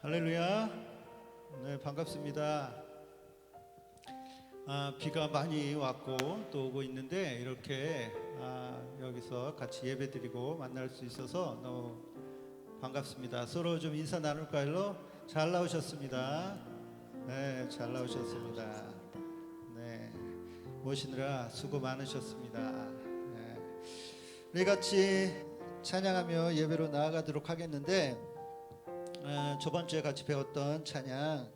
할렐루야. 네, 반갑습니다. 비가 많이 왔고 또 오고 있는데 이렇게 여기서 같이 예배드리고 만날 수 있어서 너무 반갑습니다. 서로 좀 인사 나눌까요? 잘 나오셨습니다. 네, 잘 나오셨습니다. 네, 모시느라 수고 많으셨습니다. 네, 우리 같이 찬양하며 예배로 나아가도록 하겠는데, 저번 주에 같이 배웠던 찬양,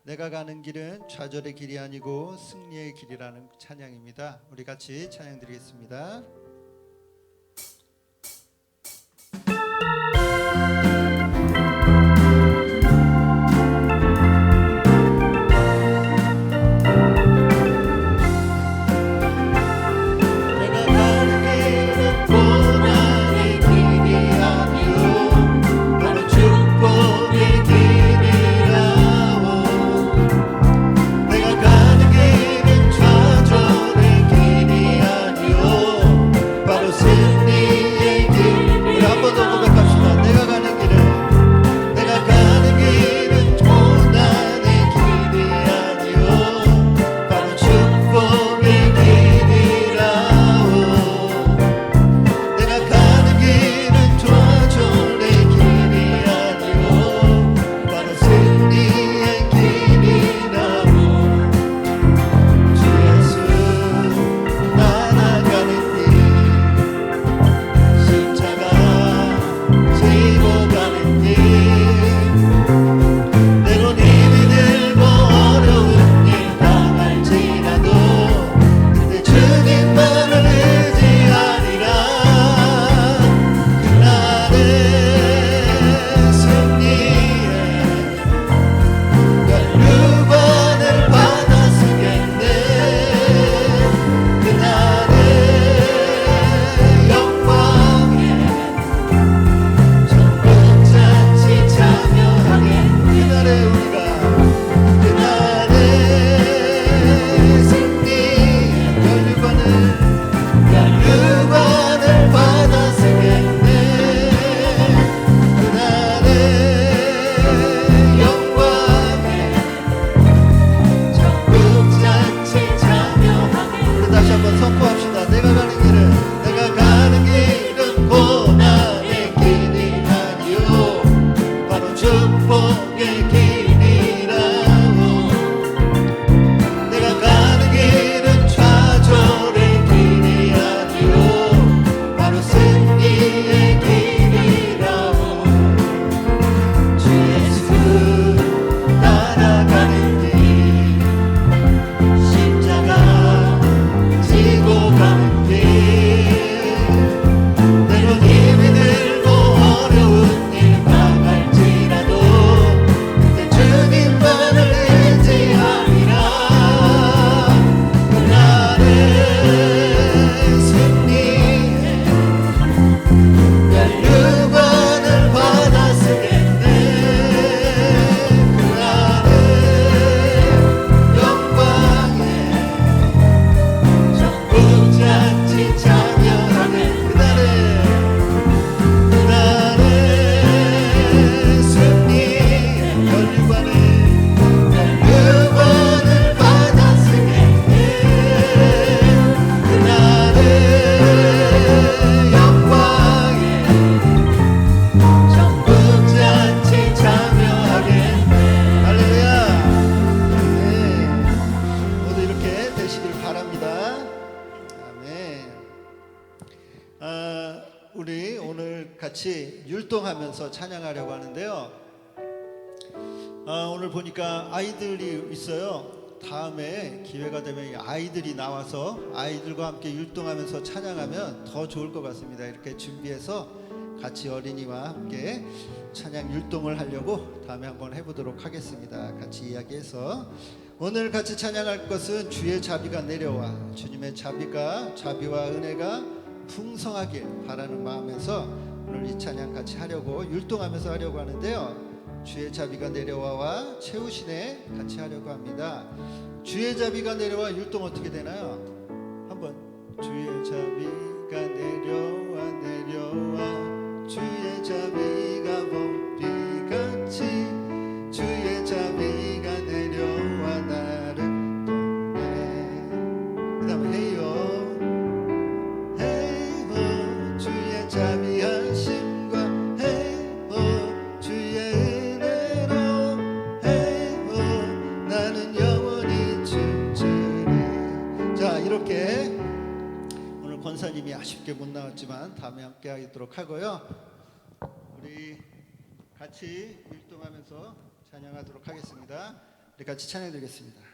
내가 가는 길은 좌절의 길이 아니고 승리의 길이라는 찬양입니다. 우리 같이 찬양 드리겠습니다. 우리 오늘 같이 율동하면서 찬양하려고 하는데요. 오늘 보니까 아이들이 있어요. 다음에 기회가 되면 아이들이 나와서 아이들과 함께 율동하면서 찬양하면 더 좋을 것 같습니다. 이렇게 준비해서 같이 어린이와 함께 찬양 율동을 하려고 다음에 한번 해보도록 하겠습니다. 같이 이야기해서 오늘 같이 찬양할 것은 주의 자비가 내려와, 주님의 자비와 은혜가 풍성하길 바라는 마음에서 오늘 이 찬양 같이 하려고 율동하면서 하려고 하는데요. 주의 자비가 내려와와 채우시네 같이 하려고 합니다. 주의 자비가 내려와 율동 어떻게 되나요? 한번 주의 자비가 내려와 주의 자비가 봄비같이 아쉽게 못 나왔지만 다음에 함께 하도록 하고요. 우리 같이 율동하면서 찬양하도록 하겠습니다. 우리 같이 찬양해 드리겠습니다.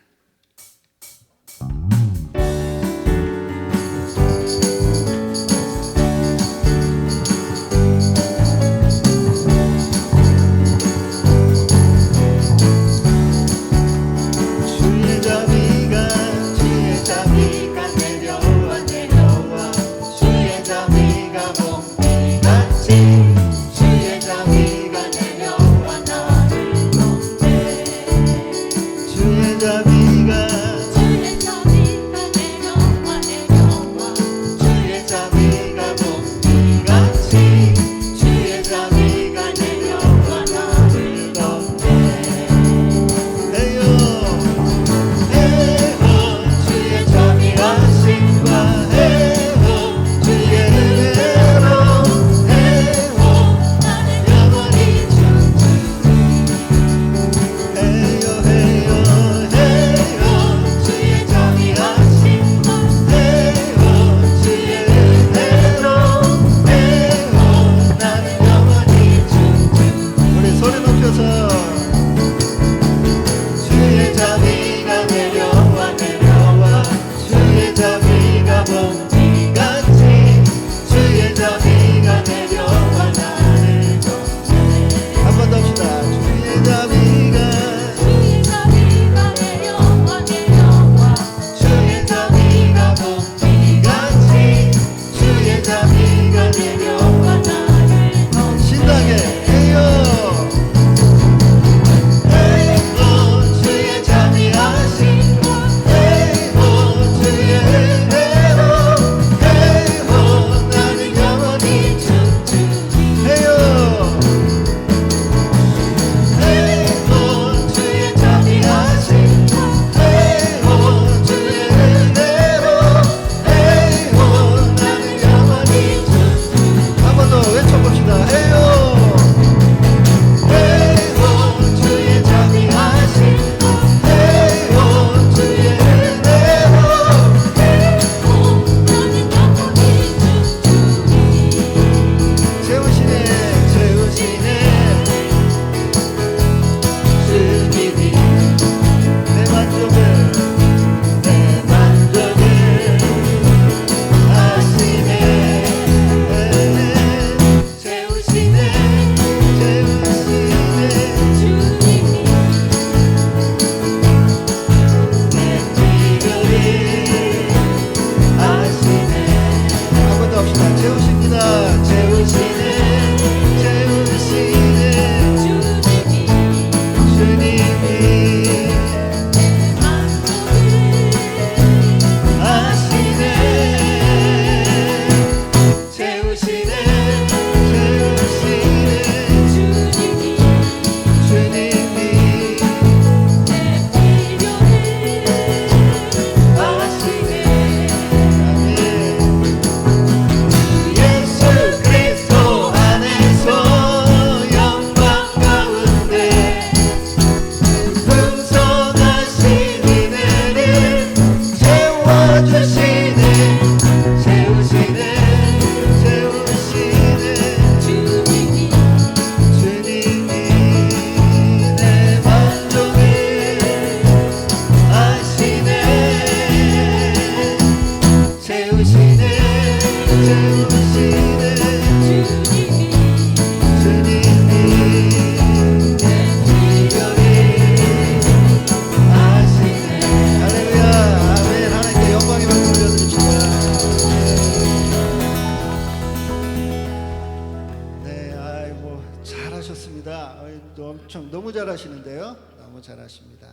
너무 잘하시는데요. 너무 잘하십니다.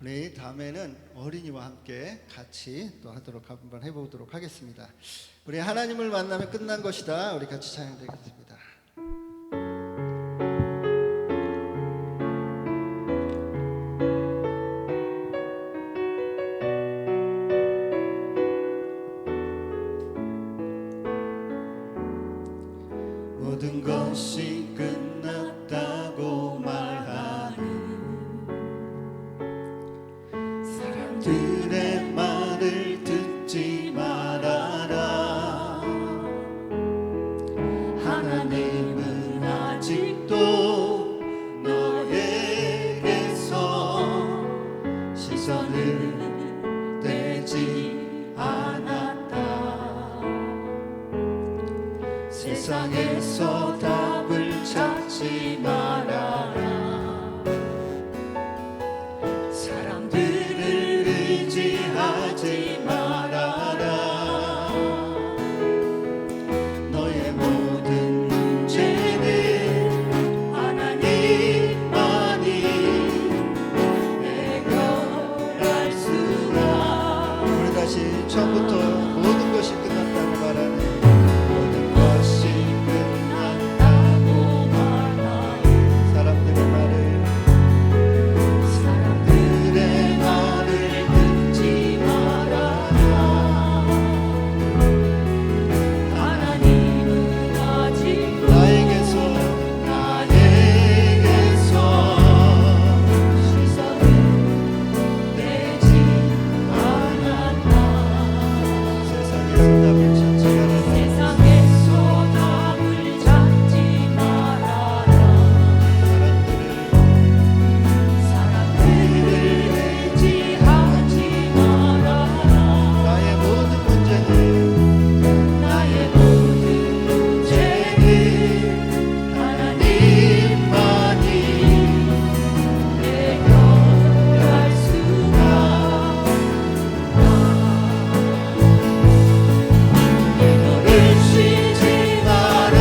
우리 다음에는 어린이와 함께 같이 또 하도록 한번 해보도록 하겠습니다. 우리 하나님을 만나면 끝난 것이다. 우리 같이 찬양드리겠습니다. 모든 것이 끝났다고 말하는 사람들의 말을 듣지 말아라. 또 너에게서 시선을 떼지 않았다. 세상에서 답을 찾지 말아라. 사람들을 의지하지 말아라. 너의 모든 문제는 하나님만이 해결할 수가. 우리 다시 처음부터 모든 것이 끝났다고 말하네. 모든 것이 끝났다고 말하네. 사람들의 말을 듣지 말아라. 하나님은 아직 나에게서 시선을 떼지 않았다. 세상에서 답을 찾지 말아라. 세상에서 답을 찾지 말아라. 사람들을 의지하지 말아라. 나의 모든 문제는 나의 모든 문제는 하나님만이 해결할 수가. 기도를 쉬지 마라.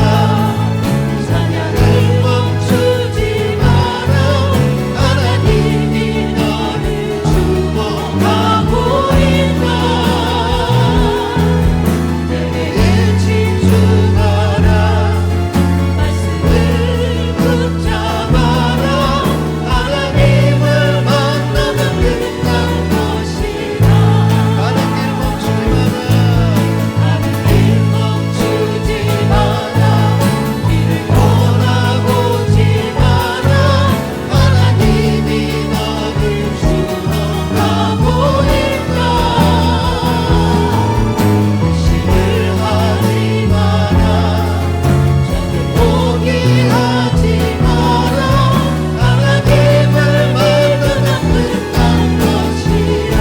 찬양을 멈추지 마라. 하나님이 너를 주목하고 있다. 내게 집중하라. 말씀을 붙잡아라. 하나님을 만나면 끝난 것이다. 가는 길 멈추지 마라. 가는 길 멈추지 마라. 뒤를 돌아보지 마라. 하나님이 너를 주목하고 있다. 의심을 하지 마라. 절대 포기하지 마라. 하나님을 만나면 끝난 것이야.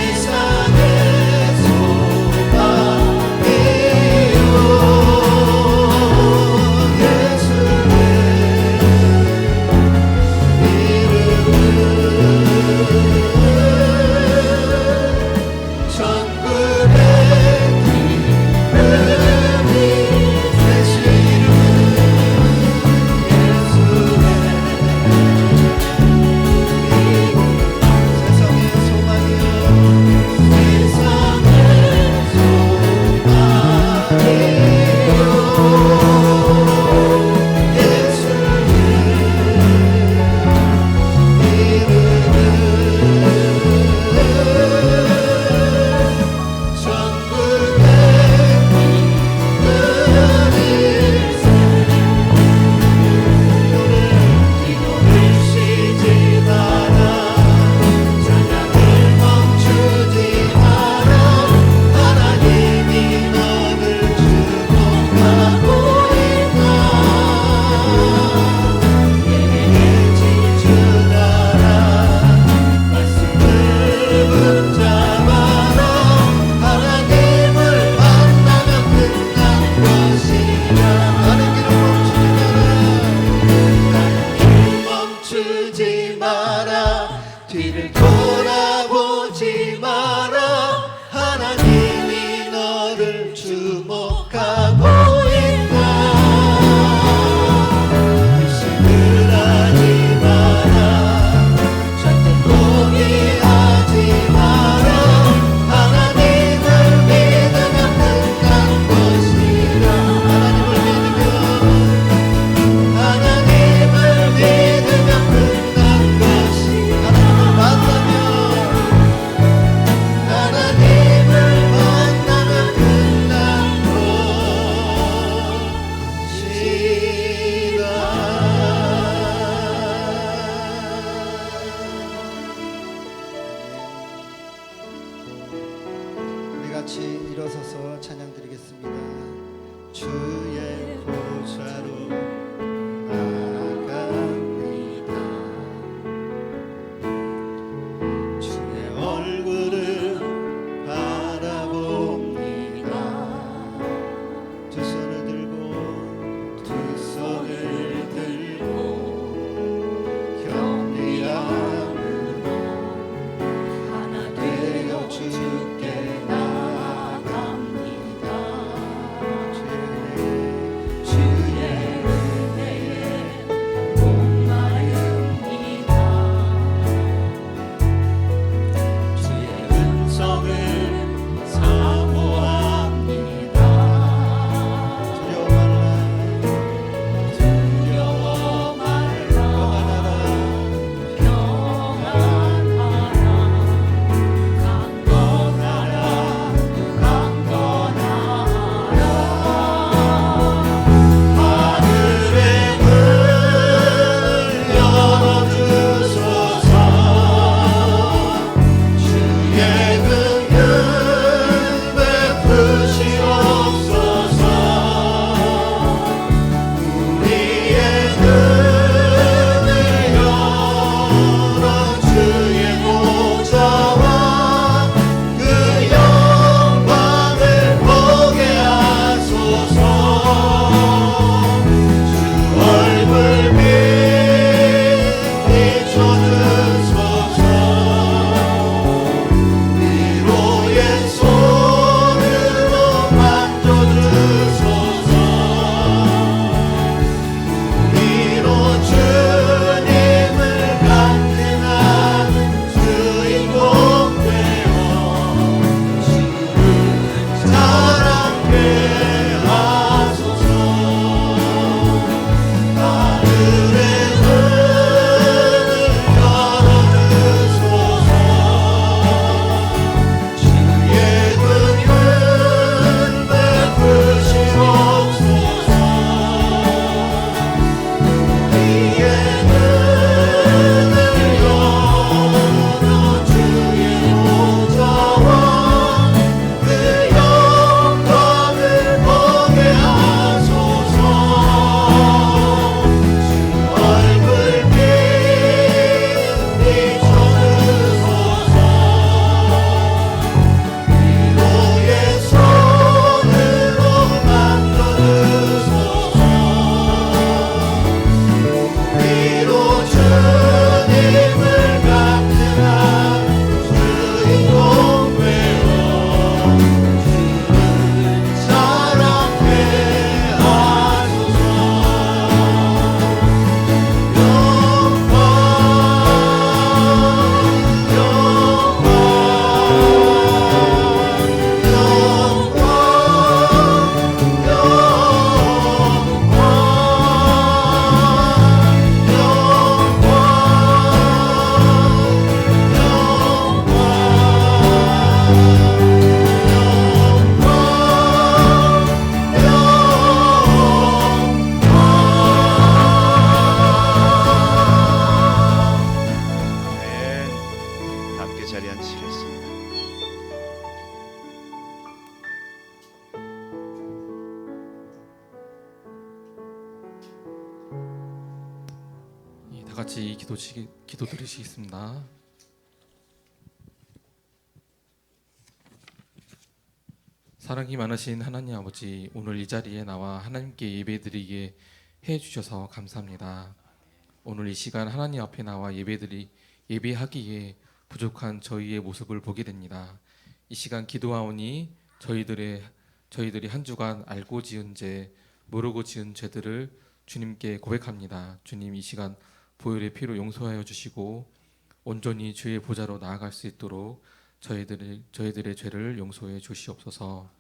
세상의 소망이요 예수의 천국의 기쁨이 되시는 세상의 소망이여 세상의 기도를 쉬지 마라. 찬양을 멈추지 마라. 하나님이 너를 주목하고 있다. 예배에 집중하라. 말씀을 붙잡아라. 하나님을 만나면 끝난 것이다. 가는 길을 멈추지 마라. 길 멈추지 마라. 뒤를 돌아보지 마라. 하나님이 너를 주목하고 있다. 의심을 하지 마라. 절대 포기하지 마라. 하나님을 믿으면 끝난 것이다. 하나님을 믿으면 끝난 것이다. 만나면 같이 일어서서 찬양드리겠습니다. 주의 보좌로 나아갑니다. 주의 얼굴을 바라봅니다. 두 손을 들고 겸비함으로 하나 되어 주께 나아갑니다. 주의 은혜에 목마릅니다. 주의 음성을 사모합니다. 두려워 말라 평안하라 강건하라 하늘의 문을 열어주소서. 주의 은혜 베푸시옵소서. 우리의 눈을 열어 주의 보좌와 그 영광을 보게 하소서. 주 얼굴 비춰주소서. 위로의 손으로 만져주소서. 우리로 주님을 간증하는 주인공 되어 주를 사랑케 하소서. 하늘의 문을 열어주소서. 주의 은혜 베푸시옵소서. 우리의 눈을 열어 주의 보좌와 그 영광을 보게 하소서. 주 얼굴 비춰주소서. 위로의 손으로 만져주소서. 우리로 주님을 간증하는 주인공 되어 주를 사랑케 하소서. 함께 자리에 앉으시겠습니다. 다 같이 기도 드리시겠습니다. 사랑이 많으신 하나님 아버지, 오늘 이 자리에 나와 하나님께 예배드리게 해주셔서 감사합니다. 오늘 이 시간 하나님 앞에 나와 예배하기에 부족한 저희의 모습을 보게 됩니다. 이 시간 기도하오니 저희들이 한 주간 알고 지은 죄, 모르고 지은 죄들을 주님께 고백합니다. 주님, 이 시간 보혈의 피로 용서하여 주시고 온전히 주의 보좌로 나아갈 수 있도록 저희들의 죄를 용서해 주시옵소서.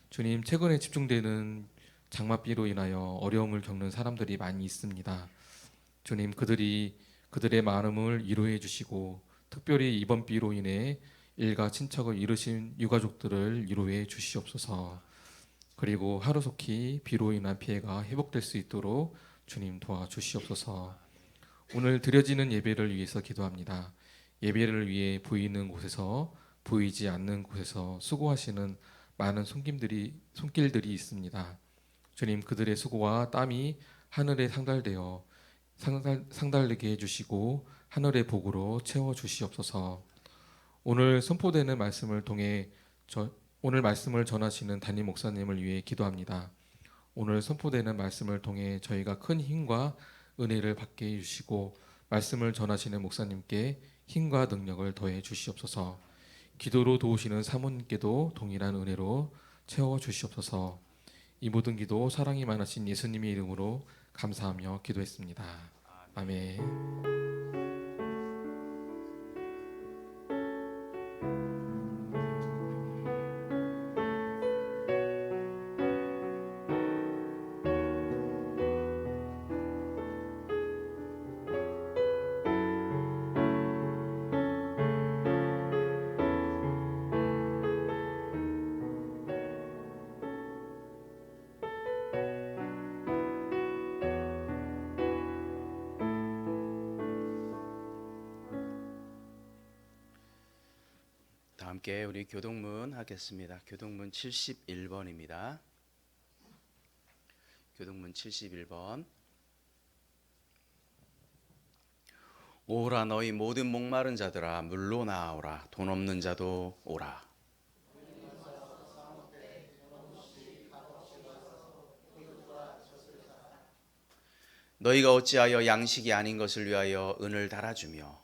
주님, 최근에 집중되는 장마비로 인하여 어려움을 겪는 사람들이 많이 있습니다. 주님, 그들의 마음을 위로해 주시고 특별히 이번 비로 인해 일가 친척을 잃으신 유가족들을 위로해 주시옵소서. 그리고 하루속히 비로 인한 피해가 회복될 수 있도록 주님 도와주시옵소서. 오늘 드려지는 예배를 위해서 기도합니다. 예배를 위해 보이는 곳에서 보이지 않는 곳에서 수고하시는 많은 손길들이 있습니다. 주님, 그들의 수고와 땀이 하늘에 상달되게 해주시고 하늘의 복으로 채워주시옵소서. 오늘 선포되는 말씀을 통해 오늘 말씀을 전하시는 담임 목사님을 위해 기도합니다. 오늘 선포되는 말씀을 통해 저희가 큰 힘과 은혜를 받게 해주시고 말씀을 전하시는 목사님께 힘과 능력을 더해 주시옵소서. 기도로 도우시는 사모님께도 동일한 은혜로 채워 주시옵소서. 이 모든 기도 사랑이 많으신 예수님의 이름으로 감사하며 기도했습니다. 아멘. 다 함께 우리 교동문 하겠습니다. 교동문 71번입니다. 교동문 71번. 오라 너희 모든 목마른 자들아 물로 나오라 돈 없는 자도 오라. 너희가 어찌하여 양식이 아닌 것을 위하여 은을 달아주며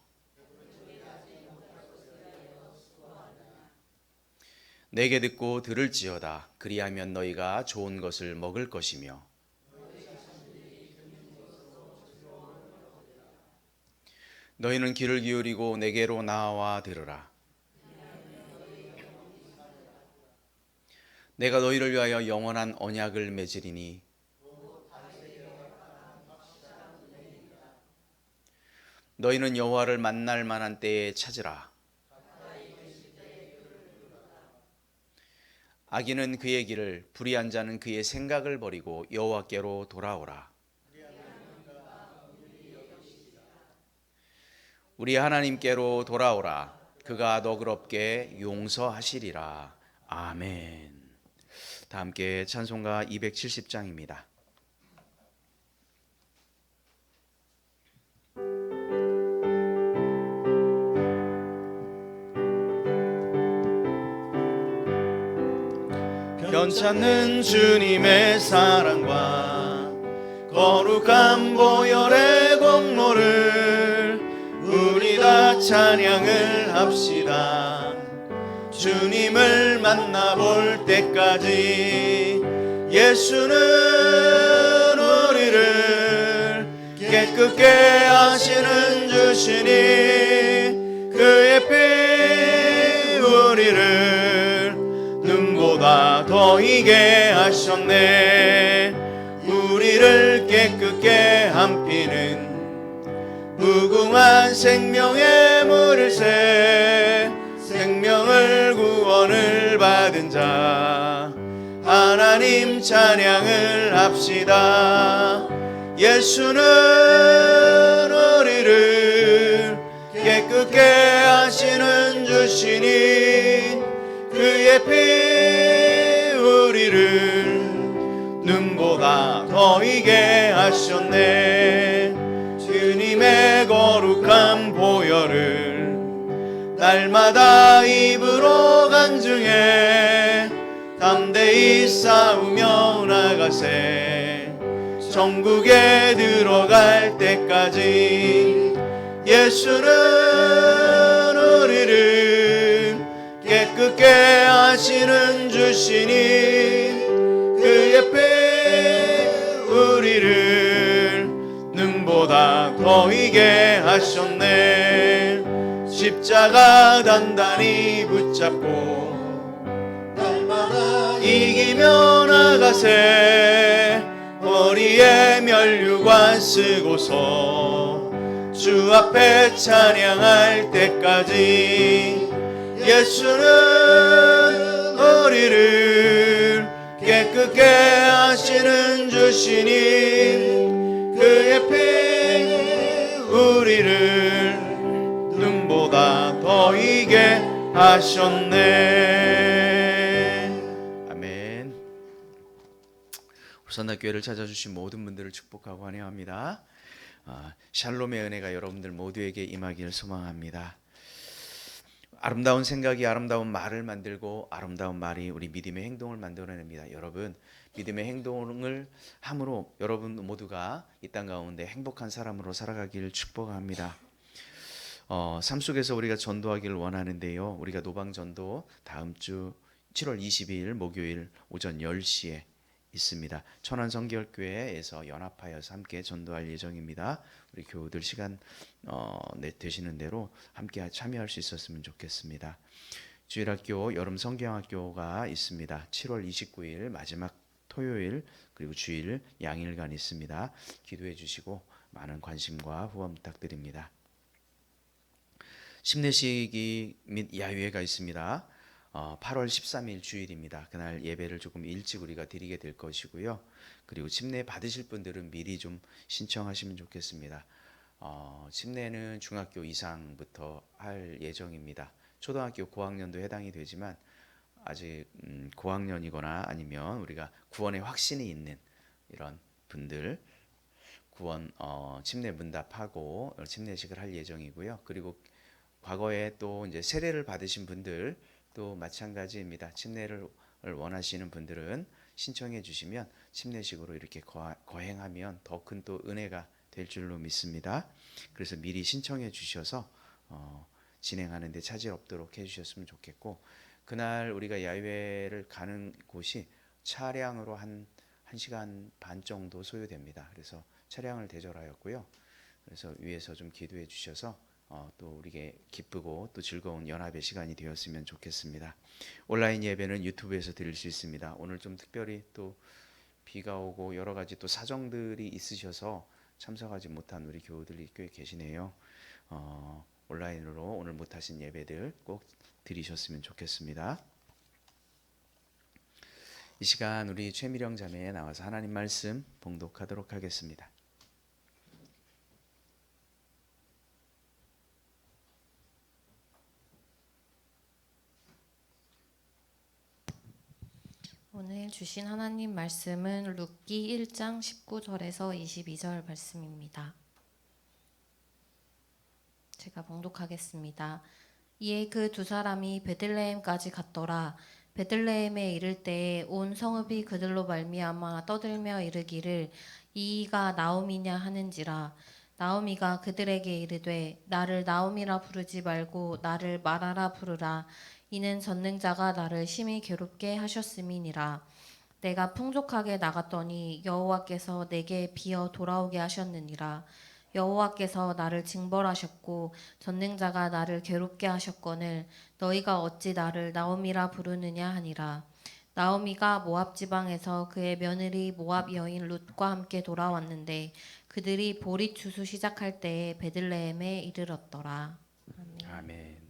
내게 듣고 들을지어다. 그리하면 너희가 좋은 것을 먹을 것이며 너희는 귀를 기울이고 내게로 나와 들으라. 내가 너희를 위하여 영원한 언약을 맺으리니 너희는 여호와를 만날 만한 때에 찾으라. 악인은 그의 길을, 불의한 자는 그의 생각을 버리고 여호와께로 돌아오라. 우리 하나님께로 돌아오라. 그가 너그럽게 용서하시리라. 아멘. 다 함께 찬송가 270장입니다. 변찮는 주님의 사랑과 거룩한 보혈의 공로를 우리 다 찬양을 합시다. 주님을 만나볼 때까지 예수는 우리를 깨끗게 하시는 주시니 그의 피 우리를 눈보다 더 이게 하셨네. 우리를 깨끗게 한 피는 무궁한 생명의 물일새 생명을 구원을 받은 자 하나님 찬양을 합시다. 예수는 우리를 깨끗게 하시는 주시니 그의 피 우리를 눈보다 더 이게 하셨네. 주님의 거룩한 보혈을 날마다 입으로 간증해 담대히 싸우며 나가세. 천국에 들어갈 때까지 예수는 우리를 깨끗게 하시는 주시니 그의 피 우리를 눈보다 더 이게 하셨네. 십자가 단단히 붙잡고 날마다 이기며 나가세. 머리에 면류관 쓰고서 주 앞에 찬양할 때까지 예수는 우리를 깨끗게 하시는 주시니 그의 피 우리를 눈보다 더 이게 하셨네. 선악교회를 찾아주신 모든 분들을 축복하고 환영합니다. 샬롬의 은혜가 여러분들 모두에게 임하기를 소망합니다. 아름다운 생각이 아름다운 말을 만들고 아름다운 말이 우리 믿음의 행동을 만들어냅니다. 여러분, 믿음의 행동을 함으로 여러분 모두가 이 땅 가운데 행복한 사람으로 살아가기를 축복합니다. 삶 속에서 우리가 전도하기를 원하는데요. 우리가 노방전도 다음 주 7월 22일 목요일 오전 10시에 있습니다. 천안성결교회에서 연합하여서 함께 전도할 예정입니다. 우리 교우들 시간 되시는 대로 함께 참여할 수 있었으면 좋겠습니다. 주일학교 여름 성경학교가 있습니다. 7월 29일 마지막 토요일 그리고 주일 양일간 있습니다. 기도해 주시고 많은 관심과 후원 부탁드립니다. 심내식이 및 야유회가 있습니다. 8월 13일 주일입니다. 그날 예배를 조금 일찍 우리가 드리게 될 것이고요. 그리고 침례 받으실 분들은 미리 좀 신청하시면 좋겠습니다. 침례는 중학교 이상부터 할 예정입니다. 초등학교 고학년도 해당이 되지만 아직 고학년이거나 아니면 우리가 구원의 확신이 있는 이런 분들 구원 침례 문답하고 침례식을 할 예정이고요. 그리고 과거에 또 이제 세례를 받으신 분들 또 마찬가지입니다. 침례를 원하시는 분들은 신청해 주시면 침례식으로 이렇게 거행하면 더 큰 또 은혜가 될 줄로 믿습니다. 그래서 미리 신청해 주셔서 진행하는 데 차질 없도록 해 주셨으면 좋겠고, 그날 우리가 야외를 가는 곳이 차량으로 한 1시간 반 정도 소요됩니다. 그래서 차량을 대절하였고요. 그래서 위에서 좀 기도해 주셔서 또 우리에게 기쁘고 또 즐거운 연합의 시간이 되었으면 좋겠습니다. 온라인 예배는 유튜브에서 드릴 수 있습니다. 오늘 좀 특별히 또 비가 오고 여러 가지 또 사정들이 있으셔서 참석하지 못한 우리 교우들이 꽤 계시네요. 온라인으로 오늘 못하신 예배들 꼭 드리셨으면 좋겠습니다. 이 시간 우리 최미령 자매에 나와서 하나님 말씀 봉독하도록 하겠습니다. 오늘 주신 하나님 말씀은 룻기 1장 19절에서 22절 말씀입니다. 제가 봉독하겠습니다. 이에 그 두 사람이 베들레헴까지 갔더라. 베들레헴에 이를 때에 온 성읍이 그들로 말미암아 떠들며 이르기를 이가 나오미냐 하는지라. 나오미가 그들에게 이르되 나를 나오미라 부르지 말고 나를 마라라 부르라. 이는 전능자가 나를 심히 괴롭게 하셨음이니라. 내가 풍족하게 나갔더니 여호와께서 내게 비어 돌아오게 하셨느니라. 여호와께서 나를 징벌하셨고 전능자가 나를 괴롭게 하셨거늘 너희가 어찌 나를 나오미라 부르느냐 하니라. 나오미가 모압 지방에서 그의 며느리 모압 여인 룻과 함께 돌아왔는데 그들이 보리 추수 시작할 때에 베들레헴에 이르렀더라. 아멘. 아멘.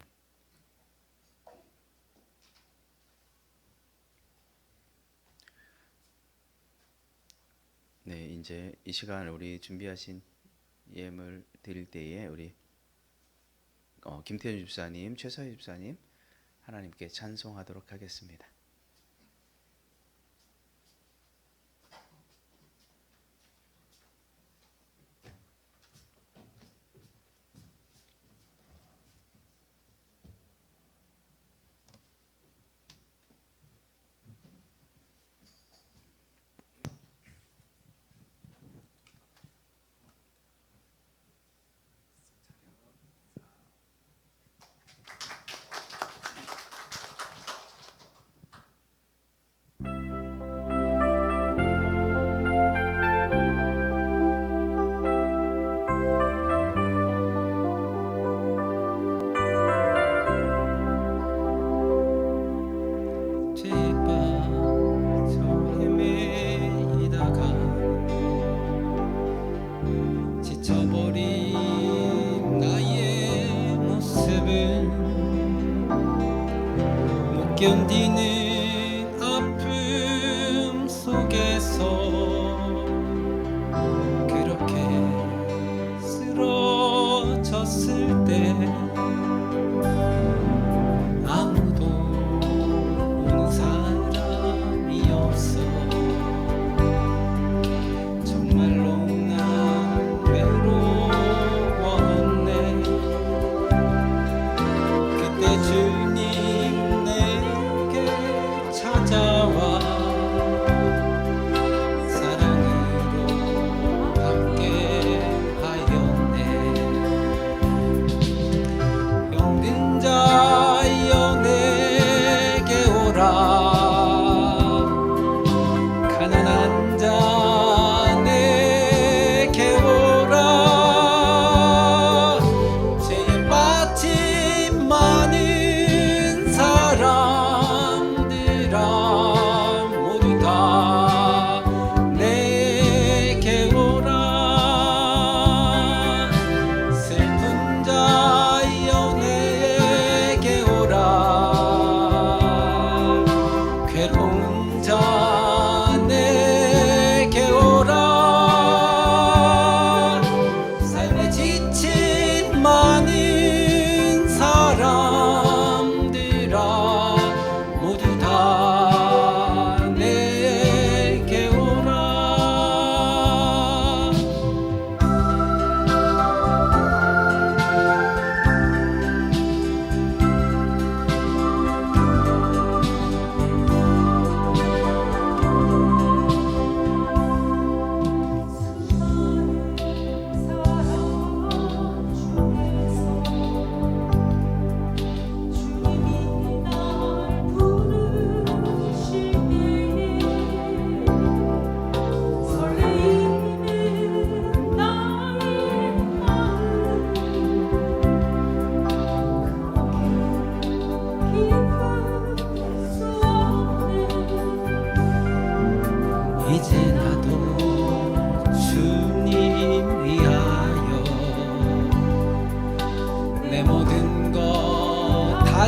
네, 이제 이 시간 우리 준비하신 예물 드릴 때에 우리 김태현 집사님, 최서희 집사님 하나님께 찬송하도록 하겠습니다. 견디는 아픔 속에서 그렇게 쓰러졌을 때 아무도 오는 사람이 없어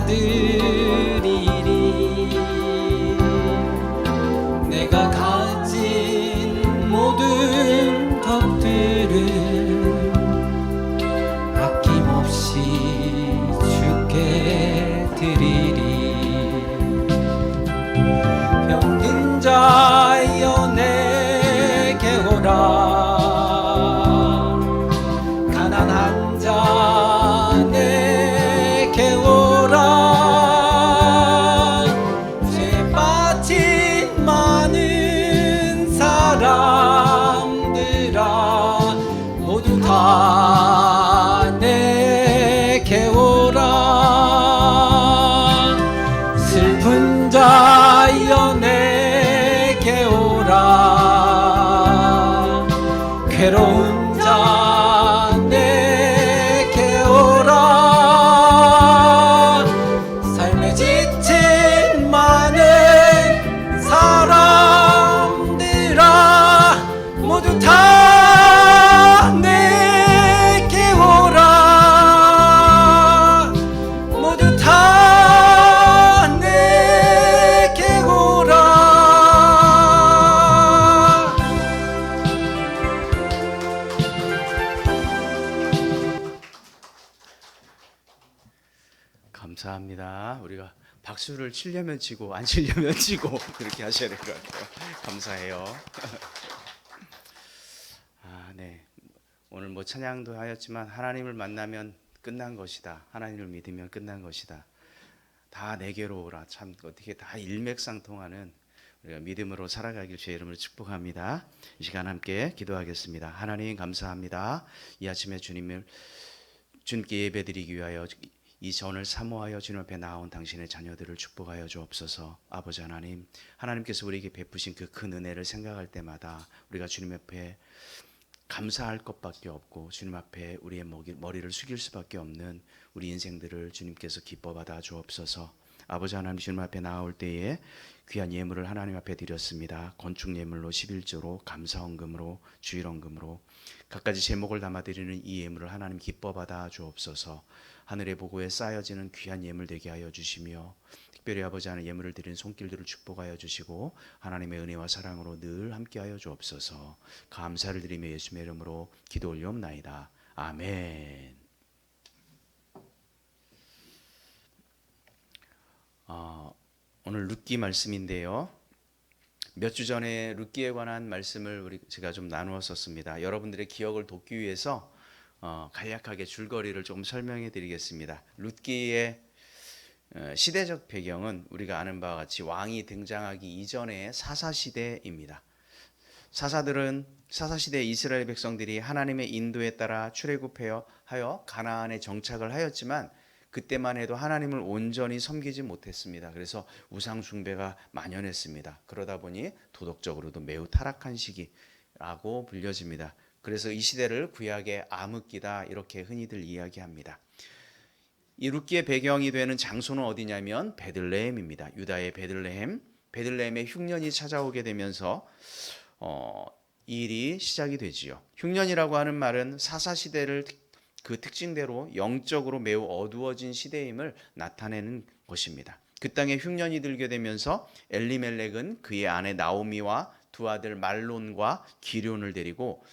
받으리리. 내가 가진 모든 것들을 아낌없이 주께 드리리. 병든 자여 내게 오라. 가난한 자 내게 오라. 죄 빠진 많은 사람들아 모두 다 내게 오라. 슬픈 자여 내게 오라. 괴로운 자 내게 오라. 삶에 지친 많은 사람들아 모두 다 내게 오라. 모두 다 내게 오라. 감사합니다. 우리가 박수를 치려면 치고 안 치려면 치고 그렇게 하셔야 될 것 같아요. 감사해요. 네. 오늘 뭐 찬양도 하였지만 하나님을 만나면 끝난 것이다. 하나님을 믿으면 끝난 것이다. 다 내게로 오라. 참 어떻게 다 일맥상통하는 우리가 믿음으로 살아가길 주의 이름으로 축복합니다. 이 시간 함께 기도하겠습니다. 하나님 감사합니다. 이 아침에 주님께 예배드리기 위하여 이 전을 사모하여 주님 앞에 나온 당신의 자녀들을 축복하여 주옵소서. 아버지 하나님, 하나님께서 우리에게 베푸신 그 큰 은혜를 생각할 때마다 우리가 주님 앞에 감사할 것밖에 없고 주님 앞에 우리의 머리를 숙일 수밖에 없는 우리 인생들을 주님께서 기뻐 받아 주옵소서. 아버지 하나님, 주님 앞에 나올 때에 귀한 예물을 하나님 앞에 드렸습니다. 건축 예물로 11조로 감사헌금으로 주일헌금으로 갖가지 제목을 담아드리는 이 예물을 하나님 기뻐 받아 주옵소서. 하늘의 보고에 쌓여지는 귀한 예물 되게 하여 주시며 특별히 아버지 하나님 예물을 드리는 손길들을 축복하여 주시고 하나님의 은혜와 사랑으로 늘 함께하여 주옵소서. 감사를 드리며 예수님의 이름으로 기도 올리옵나이다. 아멘. 오늘 룻기 말씀인데요. 몇 주 전에 룻기에 관한 말씀을 제가 좀 나누었었습니다. 여러분들의 기억을 돕기 위해서 간략하게 줄거리를 조금 설명해 드리겠습니다. 룻기의 시대적 배경은 우리가 아는 바와 같이 왕이 등장하기 이전의 사사시대입니다. 사사시대 이스라엘 백성들이 하나님의 인도에 따라 출애굽하여 가나안에 정착을 하였지만 그때만 해도 하나님을 온전히 섬기지 못했습니다. 그래서 우상 숭배가 만연했습니다. 그러다 보니 도덕적으로도 매우 타락한 시기라고 불려집니다. 그래서 이 시대를 구약의 암흑기다 이렇게 흔히들 이야기합니다. 이 룻기의 배경이 되는 장소는 어디냐면 베들레헴입니다. 유다의 베들레헴에 흉년이 찾아오게 되면서 이 일이 시작이 되지요. 흉년이라고 하는 말은 사사시대를 그 특징대로 영적으로 매우 어두워진 시대임을 나타내는 것입니다. 그 땅에 흉년이 들게 되면서 엘리멜렉은 그의 아내 나오미와 두 아들 말론과 기럨을 데리고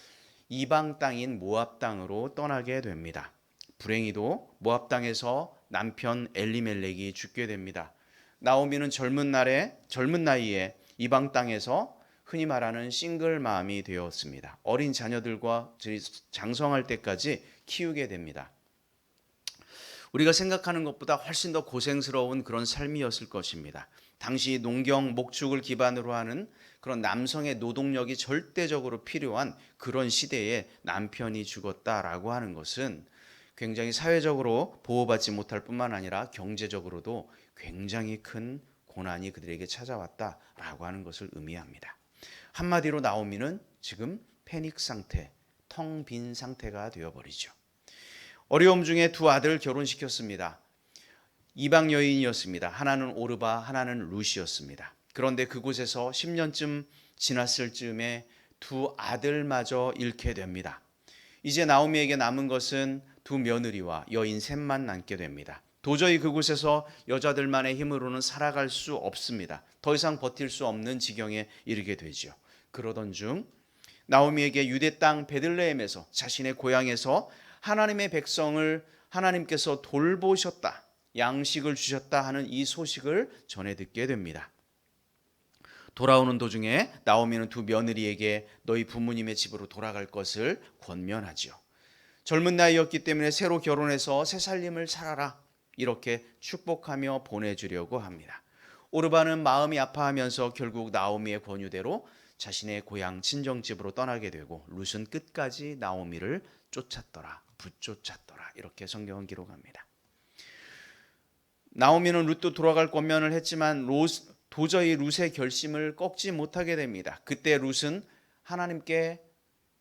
이방 땅인 모압 땅으로 떠나게 됩니다. 불행히도 모압 땅에서 남편 엘리멜렉이 죽게 됩니다. 나오미는 젊은 나이에 이방 땅에서 흔히 말하는 싱글맘이 되었습니다. 어린 자녀들과 장성할 때까지 키우게 됩니다. 우리가 생각하는 것보다 훨씬 더 고생스러운 그런 삶이었을 것입니다. 당시 농경, 목축을 기반으로 하는 그런 남성의 노동력이 절대적으로 필요한 그런 시대에 남편이 죽었다라고 하는 것은 굉장히 사회적으로 보호받지 못할 뿐만 아니라 경제적으로도 굉장히 큰 고난이 그들에게 찾아왔다라고 하는 것을 의미합니다. 한마디로 나오미는 지금 패닉 상태, 텅 빈 상태가 되어버리죠. 어려움 중에 두 아들을 결혼시켰습니다. 이방 여인이었습니다. 하나는 오르바, 하나는 룻이었습니다. 그런데 그곳에서 10년쯤 지났을 즈음에 두 아들마저 잃게 됩니다. 이제 나오미에게 남은 것은 두 며느리와 여인 셋만 남게 됩니다. 도저히 그곳에서 여자들만의 힘으로는 살아갈 수 없습니다. 더 이상 버틸 수 없는 지경에 이르게 되죠. 그러던 중 나오미에게 유대 땅 베들레헴에서, 자신의 고향에서 하나님의 백성을 하나님께서 돌보셨다, 양식을 주셨다 하는 이 소식을 전해 듣게 됩니다. 돌아오는 도중에 나오미는 두 며느리에게 너희 부모님의 집으로 돌아갈 것을 권면하지요. 젊은 나이였기 때문에 새로 결혼해서 새 살림을 살아라, 이렇게 축복하며 보내주려고 합니다. 오르바는 마음이 아파하면서 결국 나오미의 권유대로 자신의 고향 친정집으로 떠나게 되고, 룻은 끝까지 나오미를 쫓았더라, 붙쫓았더라, 이렇게 성경은 기록합니다. 나오미는 룻도 돌아갈 권면을 했지만 도저히 룻의 결심을 꺾지 못하게 됩니다. 그때 룻은 하나님께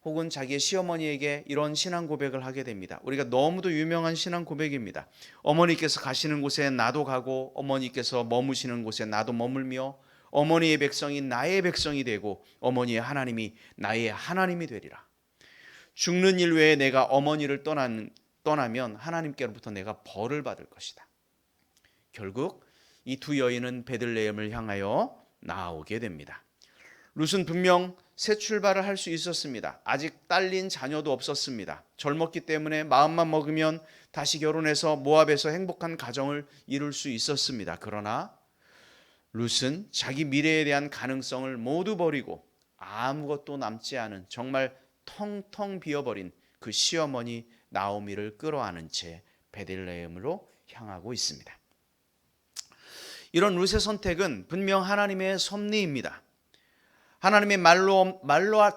혹은 자기의 시어머니에게 이런 신앙 고백을 하게 됩니다. 우리가 너무도 유명한 신앙 고백입니다. 어머니께서 가시는 곳에 나도 가고, 어머니께서 머무시는 곳에 나도 머물며, 어머니의 백성이 나의 백성이 되고, 어머니의 하나님이 나의 하나님이 되리라. 죽는 일 외에 내가 어머니를 떠나면 하나님께로부터 내가 벌을 받을 것이다. 결국 이 두 여인은 베들레헴을 향하여 나아오게 됩니다. 룻은 분명 새 출발을 할 수 있었습니다. 아직 딸린 자녀도 없었습니다. 젊었기 때문에 마음만 먹으면 다시 결혼해서 모압에서 행복한 가정을 이룰 수 있었습니다. 그러나 룻은 자기 미래에 대한 가능성을 모두 버리고 아무것도 남지 않은, 정말 텅텅 비어버린 그 시어머니 나오미를 끌어안은 채 베들레헴으로 향하고 있습니다. 이런 룻의 선택은 분명 하나님의 섭리입니다. 하나님의 말로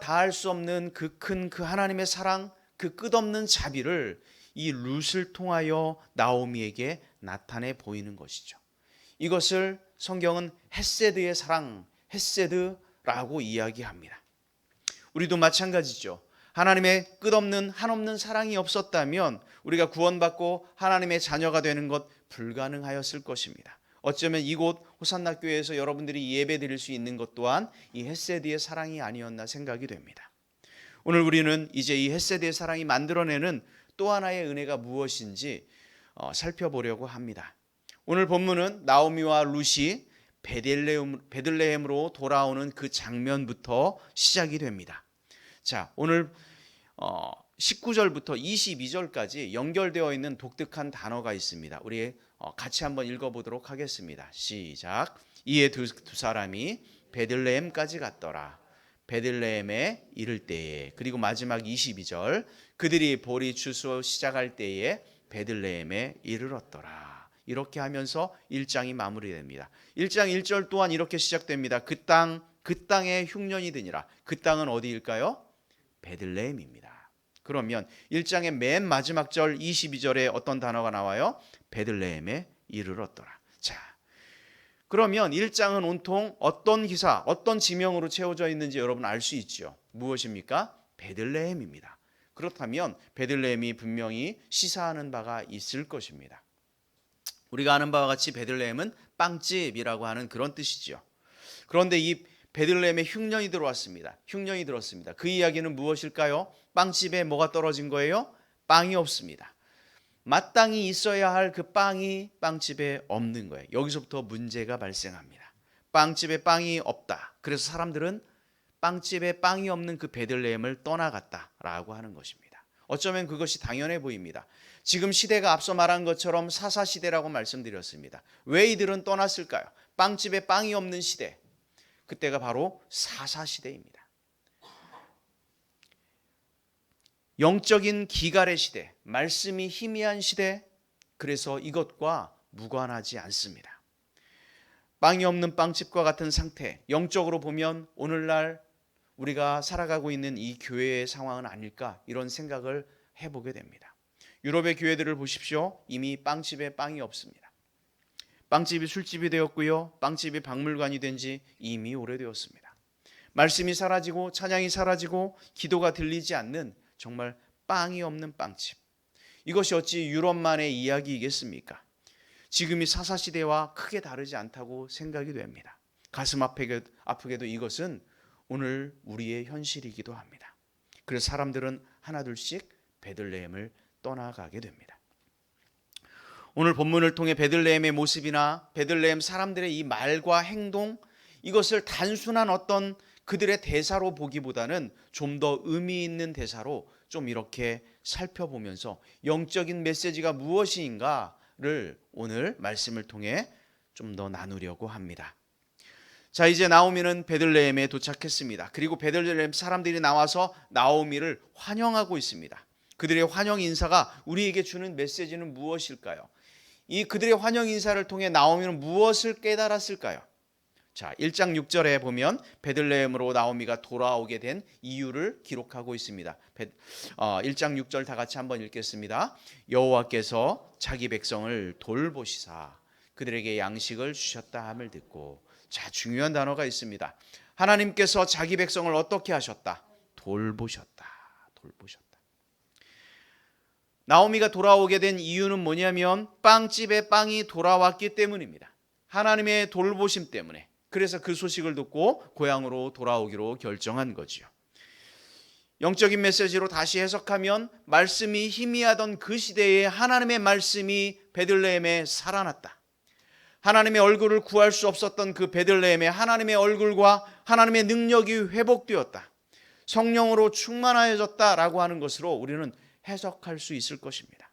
다할 수 없는 그 큰 그 하나님의 사랑, 그 끝없는 자비를 이 룻을 통하여 나오미에게 나타내 보이는 것이죠. 이것을 성경은 헤세드의 사랑, 헤세드라고 이야기합니다. 우리도 마찬가지죠. 하나님의 끝없는 한없는 사랑이 없었다면 우리가 구원받고 하나님의 자녀가 되는 것 불가능하였을 것입니다. 어쩌면 이곳 호산나 교회에서 여러분들이 예배드릴 수 있는 것 또한 이 헤세드의 사랑이 아니었나 생각이 됩니다. 오늘 우리는 이제 이 헤세드의 사랑이 만들어내는 또 하나의 은혜가 무엇인지 살펴보려고 합니다. 오늘 본문은 나오미와 룻이 베들레헴으로 돌아오는 그 장면부터 시작이 됩니다. 자, 오늘 19절부터 22절까지 연결되어 있는 독특한 단어가 있습니다. 우리 같이 한번 읽어보도록 하겠습니다. 시작. 이에 두 사람이 베들레헴까지 갔더라. 베들레헴에 이를 때에. 그리고 마지막 22절. 그들이 보리 추수 시작할 때에 베들레헴에 이르렀더라. 이렇게 하면서 1장이 마무리됩니다. 1장 1절 또한 이렇게 시작됩니다. 그 땅에 흉년이 드니라. 그 땅은 어디일까요? 베들레헴입니다. 그러면 1장의 맨 마지막 절 22절에 어떤 단어가 나와요? 베들레헴에 이르렀더라. 자, 그러면 1장은 온통 어떤 기사, 어떤 지명으로 채워져 있는지 여러분 알 수 있죠. 무엇입니까? 베들레헴입니다. 그렇다면 베들레헴이 분명히 시사하는 바가 있을 것입니다. 우리가 아는 바와 같이 베들레헴은 빵집이라고 하는 그런 뜻이죠. 그런데 이 베들레헴에 흉년이 들어왔습니다. 흉년이 들었습니다. 그 이야기는 무엇일까요? 빵집에 뭐가 떨어진 거예요? 빵이 없습니다. 마땅히 있어야 할 그 빵이 빵집에 없는 거예요. 여기서부터 문제가 발생합니다. 빵집에 빵이 없다. 그래서 사람들은 빵집에 빵이 없는 그 베들레헴을 떠나갔다라고 하는 것입니다. 어쩌면 그것이 당연해 보입니다. 지금 시대가 앞서 말한 것처럼 사사시대라고 말씀드렸습니다. 왜 이들은 떠났을까요? 빵집에 빵이 없는 시대. 그때가 바로 사사시대입니다. 영적인 기갈의 시대, 말씀이 희미한 시대, 그래서 이것과 무관하지 않습니다. 빵이 없는 빵집과 같은 상태, 영적으로 보면 오늘날 우리가 살아가고 있는 이 교회의 상황은 아닐까, 이런 생각을 해보게 됩니다. 유럽의 교회들을 보십시오. 이미 빵집에 빵이 없습니다. 빵집이 술집이 되었고요. 빵집이 박물관이 된 지 이미 오래되었습니다. 말씀이 사라지고 찬양이 사라지고 기도가 들리지 않는 정말 빵이 없는 빵집. 이것이 어찌 유럽만의 이야기이겠습니까? 지금이 사사시대와 크게 다르지 않다고 생각이 됩니다. 가슴 아프게도 이것은 오늘 우리의 현실이기도 합니다. 그래서 사람들은 하나둘씩 베들레헴을 떠나가게 됩니다. 오늘 본문을 통해 베들레헴의 모습이나 베들레헴 사람들의 이 말과 행동, 이것을 단순한 어떤 그들의 대사로 보기보다는 좀 더 의미 있는 대사로 좀 이렇게 살펴보면서 영적인 메시지가 무엇인가를 오늘 말씀을 통해 좀 더 나누려고 합니다. 자, 이제 나오미는 베들레헴에 도착했습니다. 그리고 베들레헴 사람들이 나와서 나오미를 환영하고 있습니다. 그들의 환영 인사가 우리에게 주는 메시지는 무엇일까요? 이 그들의 환영 인사를 통해 나오미는 무엇을 깨달았을까요? 자, 1장 6절에 보면 베들레헴으로 나오미가 돌아오게 된 이유를 기록하고 있습니다. 1장 6절 다 같이 한번 읽겠습니다. 여호와께서 자기 백성을 돌보시사 그들에게 양식을 주셨다 함을 듣고, 자, 중요한 단어가 있습니다. 하나님께서 자기 백성을 어떻게 하셨다? 돌보셨다. 돌보셨다. 나오미가 돌아오게 된 이유는 뭐냐면 빵집에 빵이 돌아왔기 때문입니다. 하나님의 돌보심 때문에. 그래서 그 소식을 듣고 고향으로 돌아오기로 결정한 거지요. 영적인 메시지로 다시 해석하면 말씀이 희미하던 그 시대에 하나님의 말씀이 베들레헴에 살아났다. 하나님의 얼굴을 구할 수 없었던 그 베들레헴에 하나님의 얼굴과 하나님의 능력이 회복되었다. 성령으로 충만하여졌다라고 하는 것으로 우리는 해석할 수 있을 것입니다.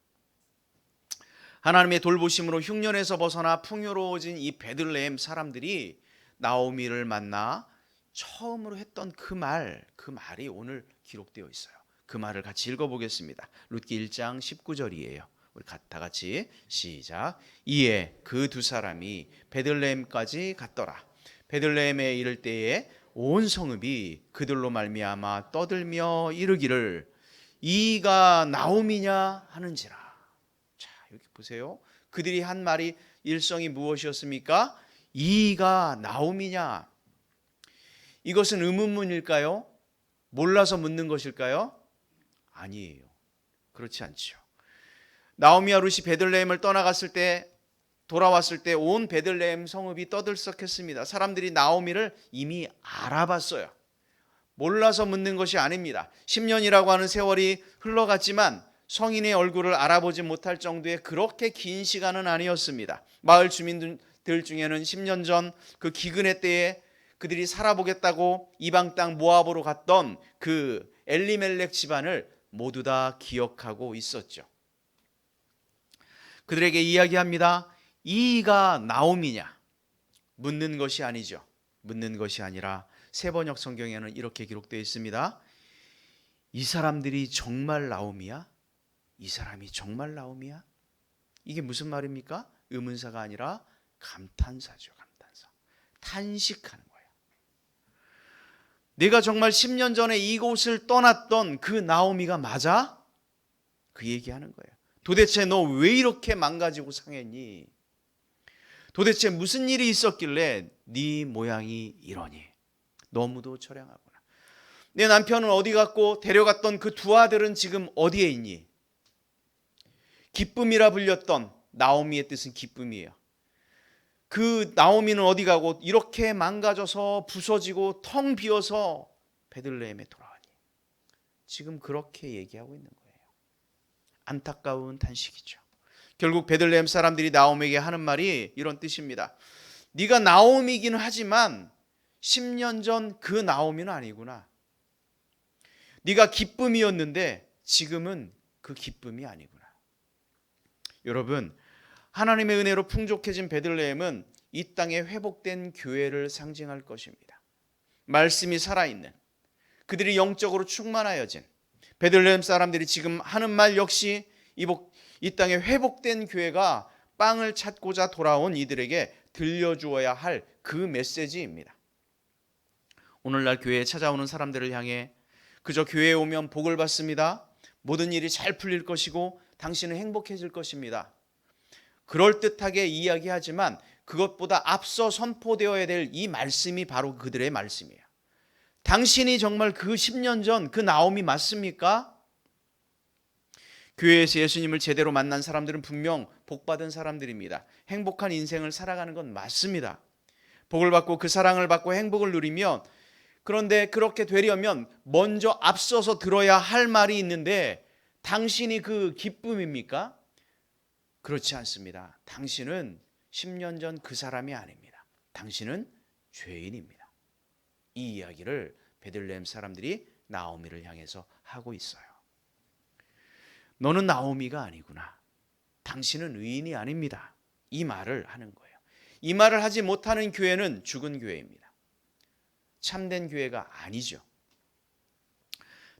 하나님의 돌보심으로 흉년에서 벗어나 풍요로워진 이 베들레헴 사람들이 나오미를 만나 처음으로 했던 그 말이 오늘 기록되어 있어요. 그 말을 같이 읽어보겠습니다. 룻기 1장 19절이에요. 우리 다 같이 시작. 이에 그 두 사람이 베들레헴까지 갔더라. 베들레헴에 이를 때에 온 성읍이 그들로 말미암아 떠들며 이르기를 이가 나오미냐 하는지라. 자, 여기 보세요. 그들이 한 말이 일성이 무엇이었습니까? 이가 나오미냐. 이것은 의문문일까요? 몰라서 묻는 것일까요? 아니에요. 그렇지 않죠. 나오미와 룻이 베들레헴을 떠나갔을 때, 돌아왔을 때 온 베들레헴 성읍이 떠들썩했습니다. 사람들이 나오미를 이미 알아봤어요. 몰라서 묻는 것이 아닙니다. 10년이라고 하는 세월이 흘러갔지만 성인의 얼굴을 알아보지 못할 정도의 그렇게 긴 시간은 아니었습니다. 마을 주민들 중에는 10년 전 그 기근의 때에 그들이 살아보겠다고 이방 땅 모압으로 갔던 그 엘리멜렉 집안을 모두 다 기억하고 있었죠. 그들에게 이야기합니다. 이가 나오미냐? 묻는 것이 아니죠. 묻는 것이 아니라 세번역 성경에는 이렇게 기록되어 있습니다. 이 사람들이 정말 나오미야? 이 사람이 정말 나오미야? 이게 무슨 말입니까? 의문사가 아니라 감탄사죠. 감탄사. 탄식하는 거예요. 내가 정말 10년 전에 이곳을 떠났던 그 나오미가 맞아? 그 얘기하는 거예요. 도대체 너 왜 이렇게 망가지고 상했니? 도대체 무슨 일이 있었길래 네 모양이 이러니? 너무도 처량하구나. 내 남편은 어디 갔고 데려갔던 그 두 아들은 지금 어디에 있니? 기쁨이라 불렸던 나오미의 뜻은 기쁨이에요. 그 나오미는 어디 가고 이렇게 망가져서 부서지고 텅 비어서 베들레헴에 돌아가니? 지금 그렇게 얘기하고 있는 거예요. 안타까운 탄식이죠. 결국 베들레헴 사람들이 나오미에게 하는 말이 이런 뜻입니다. 네가 나오미긴 하지만 10년 전 그 나오미는 아니구나. 네가 기쁨이었는데 지금은 그 기쁨이 아니구나. 여러분, 하나님의 은혜로 풍족해진 베들레헴은 이 땅에 회복된 교회를 상징할 것입니다. 말씀이 살아있는, 그들이 영적으로 충만하여진 베들레헴 사람들이 지금 하는 말 역시 이 땅에 회복된 교회가 빵을 찾고자 돌아온 이들에게 들려주어야 할 그 메시지입니다. 오늘날 교회에 찾아오는 사람들을 향해 그저 교회에 오면 복을 받습니다. 모든 일이 잘 풀릴 것이고 당신은 행복해질 것입니다. 그럴듯하게 이야기하지만 그것보다 앞서 선포되어야 될 이 말씀이 바로 그들의 말씀이에요. 당신이 정말 그 10년 전 그 나오미 맞습니까? 교회에서 예수님을 제대로 만난 사람들은 분명 복받은 사람들입니다. 행복한 인생을 살아가는 건 맞습니다. 복을 받고 그 사랑을 받고 행복을 누리며, 그런데 그렇게 되려면 먼저 앞서서 들어야 할 말이 있는데 당신이 그 기쁨입니까? 그렇지 않습니다. 당신은 10년 전 그 사람이 아닙니다. 당신은 죄인입니다. 이 이야기를 베들레헴 사람들이 나오미를 향해서 하고 있어요. 너는 나오미가 아니구나. 당신은 의인이 아닙니다. 이 말을 하는 거예요. 이 말을 하지 못하는 교회는 죽은 교회입니다. 참된 교회가 아니죠.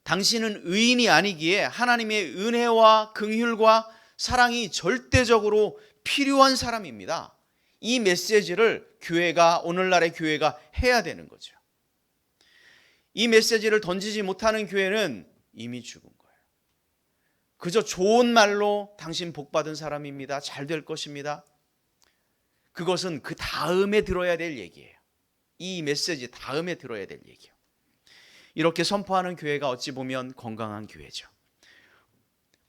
당신은 의인이 아니기에 하나님의 은혜와 긍휼과 사랑이 절대적으로 필요한 사람입니다. 이 메시지를 교회가, 오늘날의 교회가 해야 되는 거죠. 이 메시지를 던지지 못하는 교회는 이미 죽은 거예요. 그저 좋은 말로 당신 복 받은 사람입니다. 잘 될 것입니다. 그것은 그 다음에 들어야 될 얘기예요. 이 메시지 다음에 들어야 될 얘기예요. 이렇게 선포하는 교회가 어찌 보면 건강한 교회죠.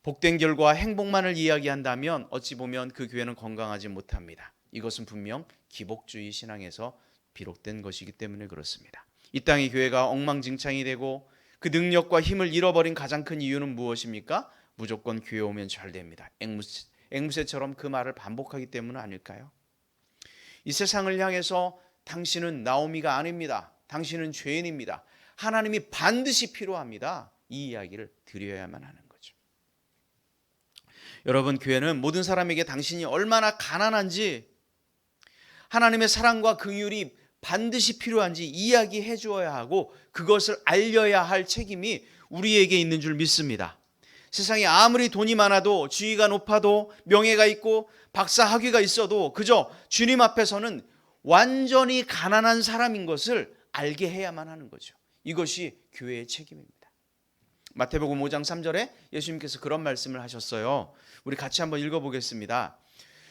복된 결과 행복만을 이야기한다면 어찌 보면 그 교회는 건강하지 못합니다. 이것은 분명 기복주의 신앙에서 비롯된 것이기 때문에 그렇습니다. 이 땅의 교회가 엉망진창이 되고 그 능력과 힘을 잃어버린 가장 큰 이유는 무엇입니까? 무조건 교회 오면 잘 됩니다. 앵무새처럼 그 말을 반복하기 때문 아닐까요? 이 세상을 향해서 당신은 나오미가 아닙니다. 당신은 죄인입니다. 하나님이 반드시 필요합니다. 이 이야기를 드려야만 하는 거죠. 여러분, 교회는 모든 사람에게 당신이 얼마나 가난한지, 하나님의 사랑과 긍휼이 반드시 필요한지 이야기해 주어야 하고 그것을 알려야 할 책임이 우리에게 있는 줄 믿습니다. 세상에 아무리 돈이 많아도, 지위가 높아도, 명예가 있고 박사 학위가 있어도 그저 주님 앞에서는 완전히 가난한 사람인 것을 알게 해야만 하는 거죠. 이것이 교회의 책임입니다. 마태복음 5장 3절에 예수님께서 그런 말씀을 하셨어요. 우리 같이 한번 읽어보겠습니다.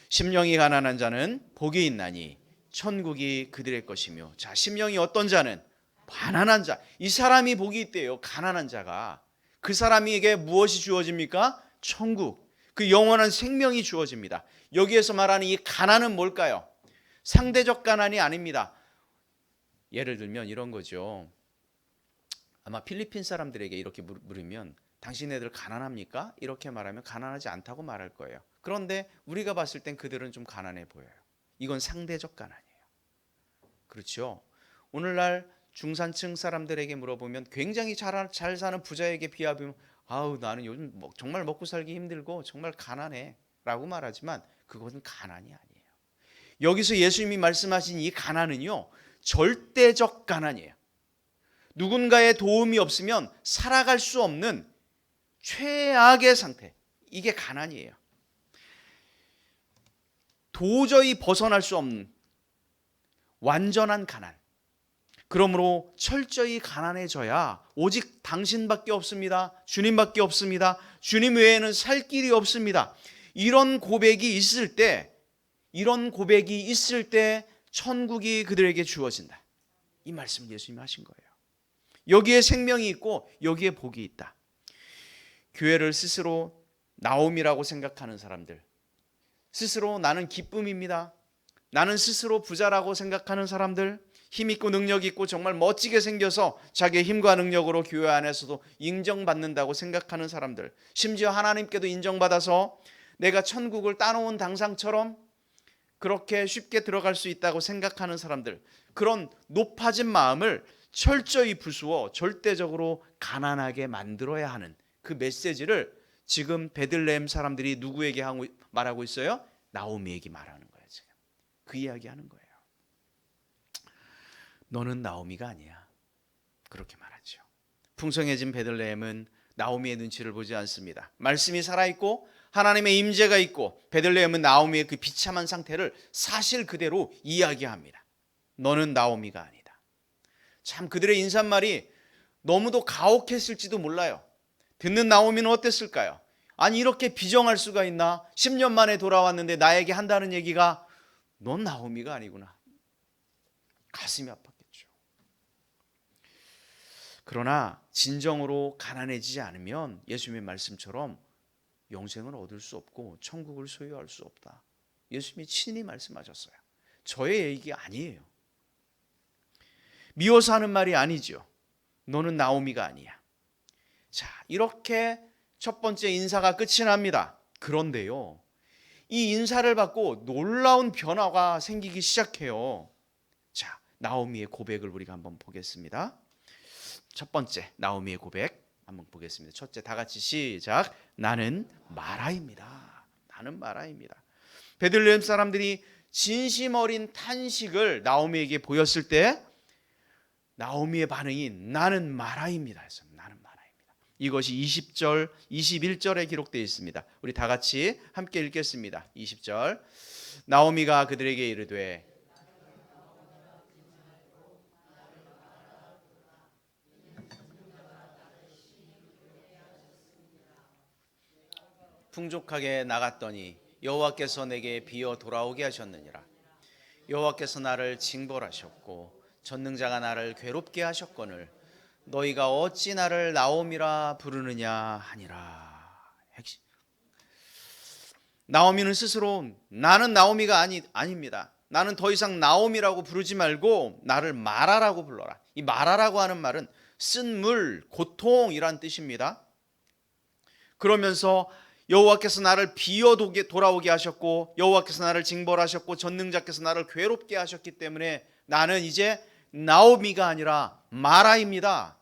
심령이 가난한 자는 복이 있나니 천국이 그들의 것이며. 자, 심령이 어떤 자는? 가난한 자. 이 사람이 복이 있대요. 가난한 자가. 그 사람에게 무엇이 주어집니까? 천국. 그 영원한 생명이 주어집니다. 여기에서 말하는 이 가난은 뭘까요? 상대적 가난이 아닙니다. 예를 들면 이런 거죠. 아마 필리핀 사람들에게 이렇게 물으면 당신네들 가난합니까? 이렇게 말하면 가난하지 않다고 말할 거예요. 그런데 우리가 봤을 땐 그들은 좀 가난해 보여요. 이건 상대적 가난이에요. 그렇죠? 오늘날 중산층 사람들에게 물어보면 굉장히 잘 사는 부자에게 비하면 아우 나는 요즘 정말 먹고 살기 힘들고 정말 가난해 라고 말하지만 그것은 가난이 아니에요. 여기서 예수님이 말씀하신 이 가난은요, 절대적 가난이에요. 누군가의 도움이 없으면 살아갈 수 없는 최악의 상태, 이게 가난이에요. 도저히 벗어날 수 없는 완전한 가난. 그러므로 철저히 가난해져야 오직 당신밖에 없습니다. 주님밖에 없습니다. 주님 외에는 살 길이 없습니다. 이런 고백이 있을 때 천국이 그들에게 주어진다. 이 말씀을 예수님이 하신 거예요. 여기에 생명이 있고 여기에 복이 있다. 교회를 스스로 나옴이라고 생각하는 사람들, 스스로 나는 기쁨입니다, 나는 스스로 부자라고 생각하는 사람들, 힘있고 능력있고 정말 멋지게 생겨서 자기의 힘과 능력으로 교회 안에서도 인정받는다고 생각하는 사람들, 심지어 하나님께도 인정받아서 내가 천국을 따놓은 당상처럼 그렇게 쉽게 들어갈 수 있다고 생각하는 사람들, 그런 높아진 마음을 철저히 부수어 절대적으로 가난하게 만들어야 하는 그 메시지를 지금 베들레헴 사람들이 누구에게 말하고 있어요? 나오미에게 말하는 거예요. 지금 그 이야기 하는 거예요. 너는 나오미가 아니야, 그렇게 말하죠. 풍성해진 베들레헴은 나오미의 눈치를 보지 않습니다. 말씀이 살아있고 하나님의 임재가 있고 베들레헴은 나오미의 그 비참한 상태를 사실 그대로 이야기합니다. 너는 나오미가 아니다. 참 그들의 인사말이 너무도 가혹했을지도 몰라요. 듣는 나오미는 어땠을까요? 아니 이렇게 비정할 수가 있나? 10년 만에 돌아왔는데 나에게 한다는 얘기가 넌 나오미가 아니구나. 가슴이 아팠겠죠. 그러나 진정으로 가난해지지 않으면 예수님의 말씀처럼 영생을 얻을 수 없고 천국을 소유할 수 없다. 예수님이 친히 말씀하셨어요. 저의 얘기가 아니에요. 미워서 하는 말이 아니죠. 너는 나오미가 아니야. 자, 이렇게 첫 번째 인사가 끝이 납니다. 그런데요, 이 인사를 받고 놀라운 변화가 생기기 시작해요. 자, 나오미의 고백을 우리가 한번 보겠습니다. 첫 번째, 나오미의 고백 한번 보겠습니다. 첫째, 다 같이 시작. 나는 마라입니다. 나는 마라입니다. 베들레헴 사람들이 진심 어린 탄식을 나오미에게 보였을 때 나오미의 반응이 나는 마라입니다 했어요. 나는 마라입니다. 이것이 20절, 21절에 기록되어 있습니다. 우리 다 같이 함께 읽겠습니다. 20절. 나오미가 그들에게 이르되 풍족하게 나갔더니 여호와께서 내게 비어 돌아오게 하셨느니라. 여호와께서 나를 징벌하셨고 전능자가 나를 괴롭게 하셨거늘 너희가 어찌 나를 나오미라 부르느냐 하니라. 핵심. 나오미는 스스로 나는 나오미가 아닙니다. 나는 더 이상 나오미라고 부르지 말고 나를 마라라고 불러라. 이 마라라고 하는 말은 쓴물, 고통이란 뜻입니다. 그러면서 여호와께서 나를 비어 돌아오게 하셨고 여호와께서 나를 징벌하셨고 전능자께서 나를 괴롭게 하셨기 때문에 나는 이제 나오미가 아니라 마라입니다.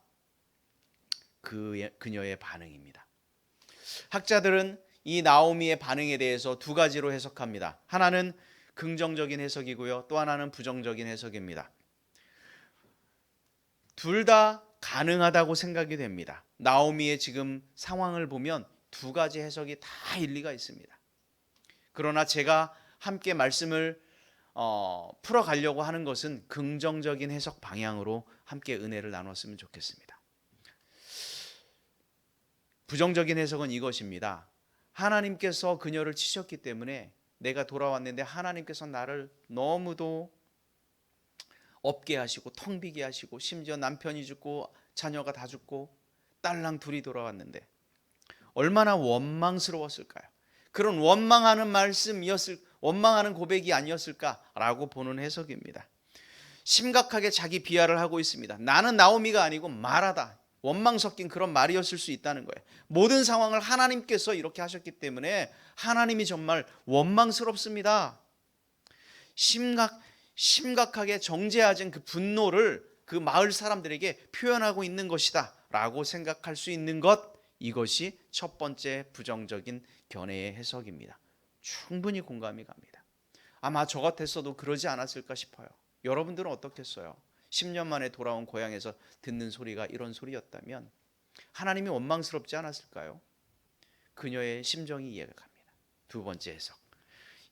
그녀의 반응입니다. 학자들은 이 나오미의 반응에 대해서 두 가지로 해석합니다. 하나는 긍정적인 해석이고요, 또 하나는 부정적인 해석입니다. 둘 다 가능하다고 생각이 됩니다. 나오미의 지금 상황을 보면 두 가지 해석이 다 일리가 있습니다. 그러나 제가 함께 말씀을 풀어가려고 하는 것은 긍정적인 해석 방향으로 함께 은혜를 나눴으면 좋겠습니다. 부정적인 해석은 이것입니다. 하나님께서 그녀를 치셨기 때문에 내가 돌아왔는데 하나님께서 나를 너무도 없게 하시고 텅 비게 하시고 심지어 남편이 죽고 자녀가 다 죽고 딸랑 둘이 돌아왔는데 얼마나 원망스러웠을까요? 그런 원망하는 원망하는 고백이 아니었을까라고 보는 해석입니다. 심각하게 자기 비하를 하고 있습니다. 나는 나오미가 아니고 마라다. 원망 섞인 그런 말이었을 수 있다는 거예요. 모든 상황을 하나님께서 이렇게 하셨기 때문에 하나님이 정말 원망스럽습니다. 심각하게 정제해진 그 분노를 그 마을 사람들에게 표현하고 있는 것이다 라고 생각할 수 있는 것, 이것이 첫 번째 부정적인 견해의 해석입니다. 충분히 공감이 갑니다. 아마 저 같았어도 그러지 않았을까 싶어요. 여러분들은 어떻겠어요? 10년 만에 돌아온 고향에서 듣는 소리가 이런 소리였다면 하나님이 원망스럽지 않았을까요? 그녀의 심정이 이해가 갑니다. 두 번째 해석,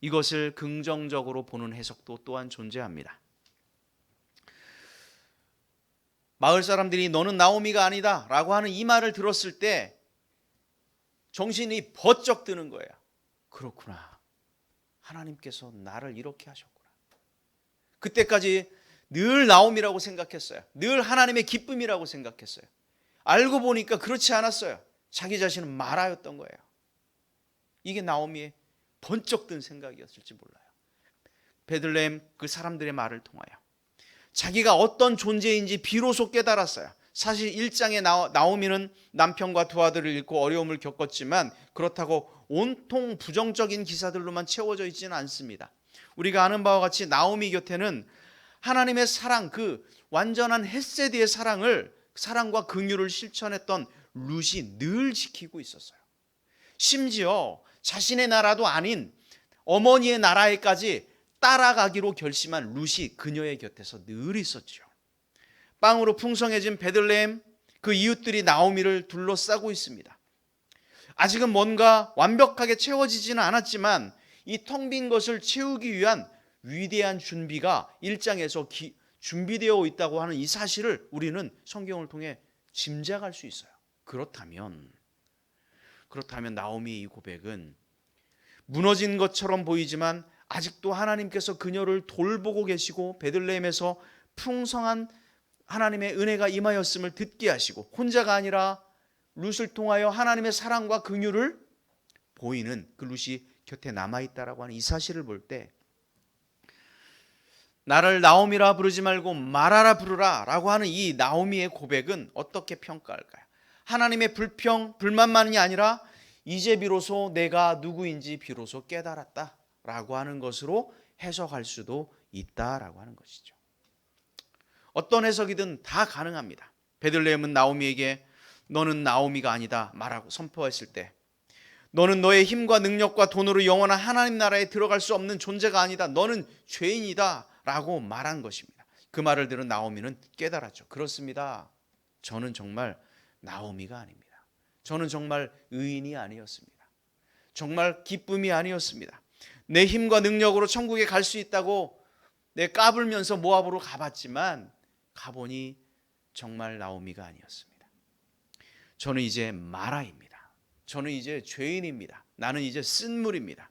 이것을 긍정적으로 보는 해석도 또한 존재합니다. 마을 사람들이 너는 나오미가 아니다 라고 하는 이 말을 들었을 때 정신이 번쩍 드는 거예요. 그렇구나, 하나님께서 나를 이렇게 하셨구나. 그때까지 늘 나오미라고 생각했어요. 늘 하나님의 기쁨이라고 생각했어요. 알고 보니까 그렇지 않았어요. 자기 자신은 마라였던 거예요. 이게 나오미의 번쩍 든 생각이었을지 몰라요. 베들레헴 그 사람들의 말을 통하여 자기가 어떤 존재인지 비로소 깨달았어요. 사실 1장에 나오미는 남편과 두 아들을 잃고 어려움을 겪었지만 그렇다고 온통 부정적인 기사들로만 채워져 있지는 않습니다. 우리가 아는 바와 같이 나오미 곁에는 하나님의 사랑, 그 완전한 헷세드의 사랑과 긍휼을 실천했던 룻이 늘 지키고 있었어요. 심지어 자신의 나라도 아닌 어머니의 나라에까지 따라가기로 결심한 룻이 그녀의 곁에서 늘 있었죠. 빵으로 풍성해진 베들레헴, 그 이웃들이 나오미를 둘러싸고 있습니다. 아직은 뭔가 완벽하게 채워지지는 않았지만 이 텅 빈 것을 채우기 위한 위대한 준비가 1장에서 준비되어 있다고 하는 이 사실을 우리는 성경을 통해 짐작할 수 있어요. 그렇다면 나오미의 이 고백은 무너진 것처럼 보이지만 아직도 하나님께서 그녀를 돌보고 계시고 베들레헴에서 풍성한 하나님의 은혜가 임하였음을 듣게 하시고 혼자가 아니라 룻을 통하여 하나님의 사랑과 긍휼을 보이는 그 룻이 곁에 남아있다라고 하는 이 사실을 볼 때 나를 나오미라 부르지 말고 마라라 부르라 라고 하는 이 나오미의 고백은 어떻게 평가할까요? 하나님의 불평, 불만만이 아니라 이제 비로소 내가 누구인지 비로소 깨달았다라고 하는 것으로 해석할 수도 있다라고 하는 것이죠. 어떤 해석이든 다 가능합니다. 베들레헴은 나오미에게 너는 나오미가 아니다 말하고 선포했을 때, 너는 너의 힘과 능력과 돈으로 영원한 하나님 나라에 들어갈 수 없는 존재가 아니다. 너는 죄인이다 라고 말한 것입니다. 그 말을 들은 나오미는 깨달았죠. 그렇습니다. 저는 정말 나오미가 아닙니다. 저는 정말 의인이 아니었습니다. 정말 기쁨이 아니었습니다. 내 힘과 능력으로 천국에 갈 수 있다고 내 까불면서 모압으로 가봤지만 가보니 정말 나오미가 아니었습니다. 저는 이제 마라입니다. 저는 이제 죄인입니다. 나는 이제 쓴물입니다.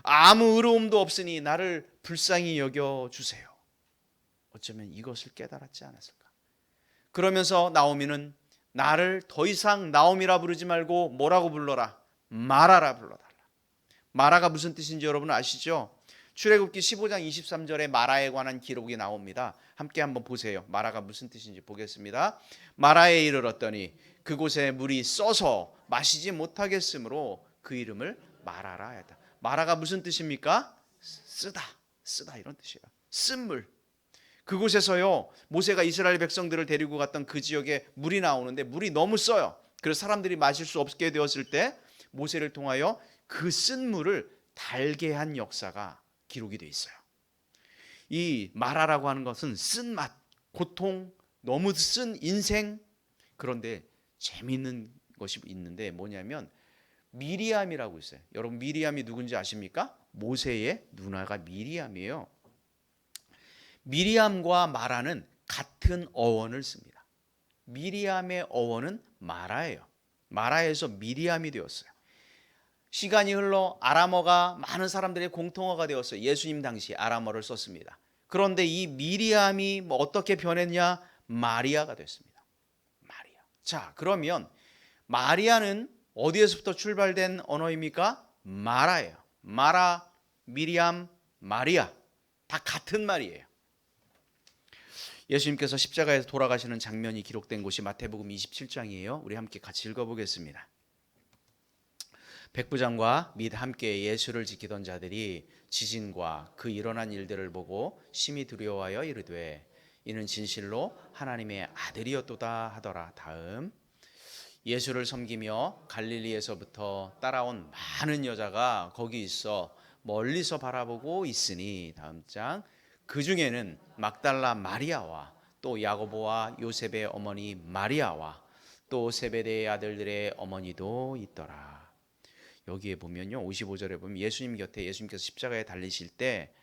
아무 의로움도 없으니 나를 불쌍히 여겨주세요. 어쩌면 이것을 깨달았지 않았을까. 그러면서 나오미는 나를 더 이상 나오미라 부르지 말고 뭐라고 불러라? 마라라 불러달라. 마라가 무슨 뜻인지 여러분 아시죠? 출애굽기 15장 23절에 마라에 관한 기록이 나옵니다. 함께 한번 보세요. 마라가 무슨 뜻인지 보겠습니다. 마라에 이르렀더니 그곳에 물이 써서 마시지 못하겠으므로 그 이름을 마라라 했다. 마라가 무슨 뜻입니까? 쓰다 이런 뜻이에요. 쓴물. 그곳에서요, 모세가 이스라엘 백성들을 데리고 갔던 그 지역에 물이 나오는데 물이 너무 써요. 그래서 사람들이 마실 수 없게 되었을 때 모세를 통하여 그 쓴 물을 달게 한 역사가 기록이 되어 있어요. 이 마라라고 하는 것은 쓴맛, 고통, 너무 쓴 인생. 그런데 재미있는 것이 있는데 뭐냐면 미리암이라고 있어요. 여러분 미리암이 누군지 아십니까? 모세의 누나가 미리암이에요. 미리암과 마라는 같은 어원을 씁니다. 미리암의 어원은 마라예요. 마라에서 미리암이 되었어요. 시간이 흘러 아람어가 많은 사람들의 공통어가 되었어요. 예수님 당시 아람어를 썼습니다. 그런데 이 미리암이 어떻게 변했냐? 마리아가 됐습니다. 마리아. 자, 그러면 마리아는 어디에서부터 출발된 언어입니까? 마라예요. 마라, 미리암, 마리아. 다 같은 말이에요. 예수님께서 십자가에서 돌아가시는 장면이 기록된 곳이 마태복음 27장이에요. 우리 함께 같이 읽어보겠습니다. 백부장과 및 함께 예수를 지키던 자들이 지진과 그 일어난 일들을 보고 심히 두려워하여 이르되 이는 진실로 하나님의 아들이었도다 하더라. 다음, 예수를 섬기며 갈릴리에서부터 따라온 많은 여자가 거기 있어 멀리서 바라보고 있으니, 다음 장, 그 중에는 막달라 마리아와 또 야고보와 요셉의 어머니 마리아와 또 세베대의 아들들의 어머니도 있더라. 여기에 보면요, 55절에 보면 예수님 곁에, 예수님께서 십자가에 달리실 때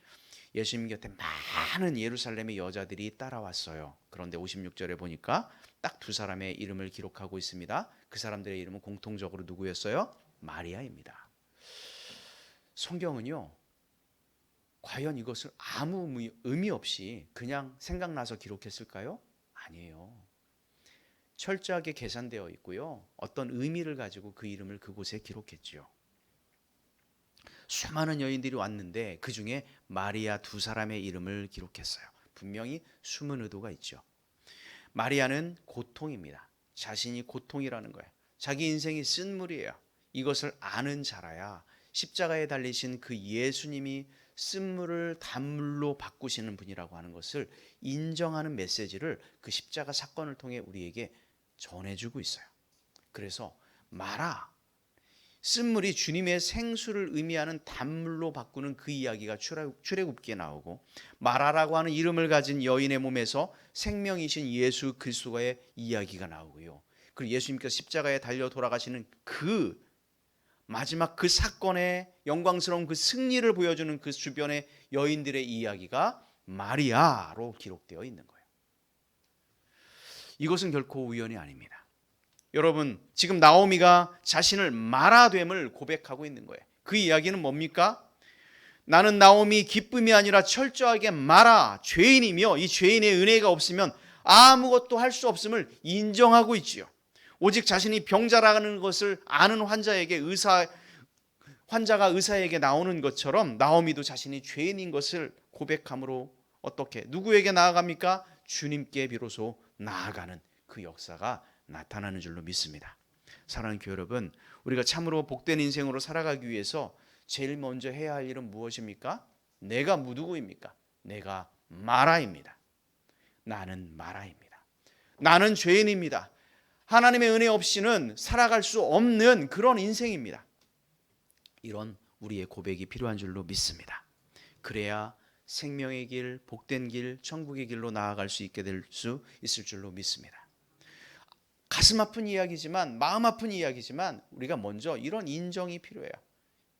예수님 곁에 많은 예루살렘의 여자들이 따라왔어요. 그런데 56절에 보니까 딱 두 사람의 이름을 기록하고 있습니다. 그 사람들의 이름은 공통적으로 누구였어요? 마리아입니다. 성경은요, 과연 이것을 아무 의미 없이 그냥 생각나서 기록했을까요? 아니에요. 철저하게 계산되어 있고요, 어떤 의미를 가지고 그 이름을 그곳에 기록했지요. 수많은 여인들이 왔는데 그 중에 마리아 두 사람의 이름을 기록했어요. 분명히 숨은 의도가 있죠. 마리아는 고통입니다. 자신이 고통이라는 거예요. 자기 인생이 쓴물이에요. 이것을 아는 자라야 십자가에 달리신 그 예수님이 쓴물을 단물로 바꾸시는 분이라고 하는 것을 인정하는 메시지를 그 십자가 사건을 통해 우리에게 전해주고 있어요. 그래서 마라, 쓴물이 주님의 생수를 의미하는 단물로 바꾸는 그 이야기가 출애굽기에 나오고, 마라라고 하는 이름을 가진 여인의 몸에서 생명이신 예수 그리스도의 이야기가 나오고요. 그리고 예수님께서 십자가에 달려 돌아가시는 그 마지막 그 사건의 영광스러운 그 승리를 보여주는 그 주변의 여인들의 이야기가 마리아로 기록되어 있는 거예요. 이것은 결코 우연이 아닙니다. 여러분, 지금 나오미가 자신을 마라됨을 고백하고 있는 거예요. 그 이야기는 뭡니까? 나는 나오미 기쁨이 아니라 철저하게 마라, 죄인이며 이 죄인의 은혜가 없으면 아무것도 할 수 없음을 인정하고 있지요. 오직 자신이 병자라는 것을 아는 환자에게 환자가 의사에게 나오는 것처럼 나오미도 자신이 죄인인 것을 고백함으로 어떻게 누구에게 나아갑니까? 주님께 비로소 나아가는 그 역사가 나타나는 줄로 믿습니다. 사랑하는 교회 여러분, 우리가 참으로 복된 인생으로 살아가기 위해서 제일 먼저 해야 할 일은 무엇입니까? 내가 누구입니까? 내가 마라입니다. 나는 마라입니다. 나는 죄인입니다. 하나님의 은혜 없이는 살아갈 수 없는 그런 인생입니다. 이런 우리의 고백이 필요한 줄로 믿습니다. 그래야 생명의 길, 복된 길, 천국의 길로 나아갈 수 있게 될 수 있을 줄로 믿습니다. 가슴 아픈 이야기지만, 마음 아픈 이야기지만 우리가 먼저 이런 인정이 필요해요.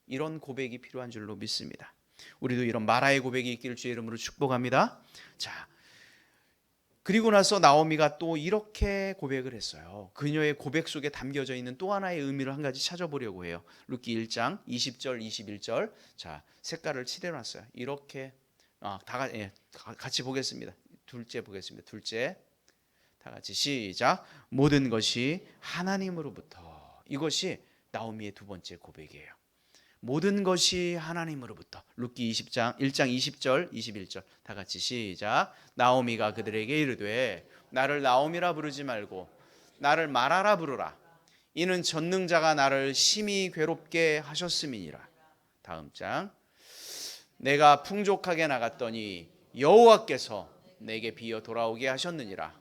이런 고백이 필요한 줄로 믿습니다. 우리도 이런 마라의 고백이 있기를 주의 이름으로 축복합니다. 자, 그리고 나서 나오미가 또 이렇게 고백을 했어요. 그녀의 고백 속에 담겨져 있는 또 하나의 의미를 한 가지 찾아보려고 해요. 룻기 1장 20절 21절. 자, 색깔을 칠해놨어요. 이렇게 같이 보겠습니다. 둘째 보겠습니다. 둘째, 다 같이 시작. 모든 것이 하나님으로부터. 이것이 나오미의 두 번째 고백이에요. 모든 것이 하나님으로부터. 룻기 1장 20절 21절 다 같이 시작. 나오미가 그들에게 이르되 나를 나오미라 부르지 말고 나를 마라라 부르라. 이는 전능자가 나를 심히 괴롭게 하셨음이니라. 다음 장. 내가 풍족하게 나갔더니 여호와께서 내게 비어 돌아오게 하셨느니라.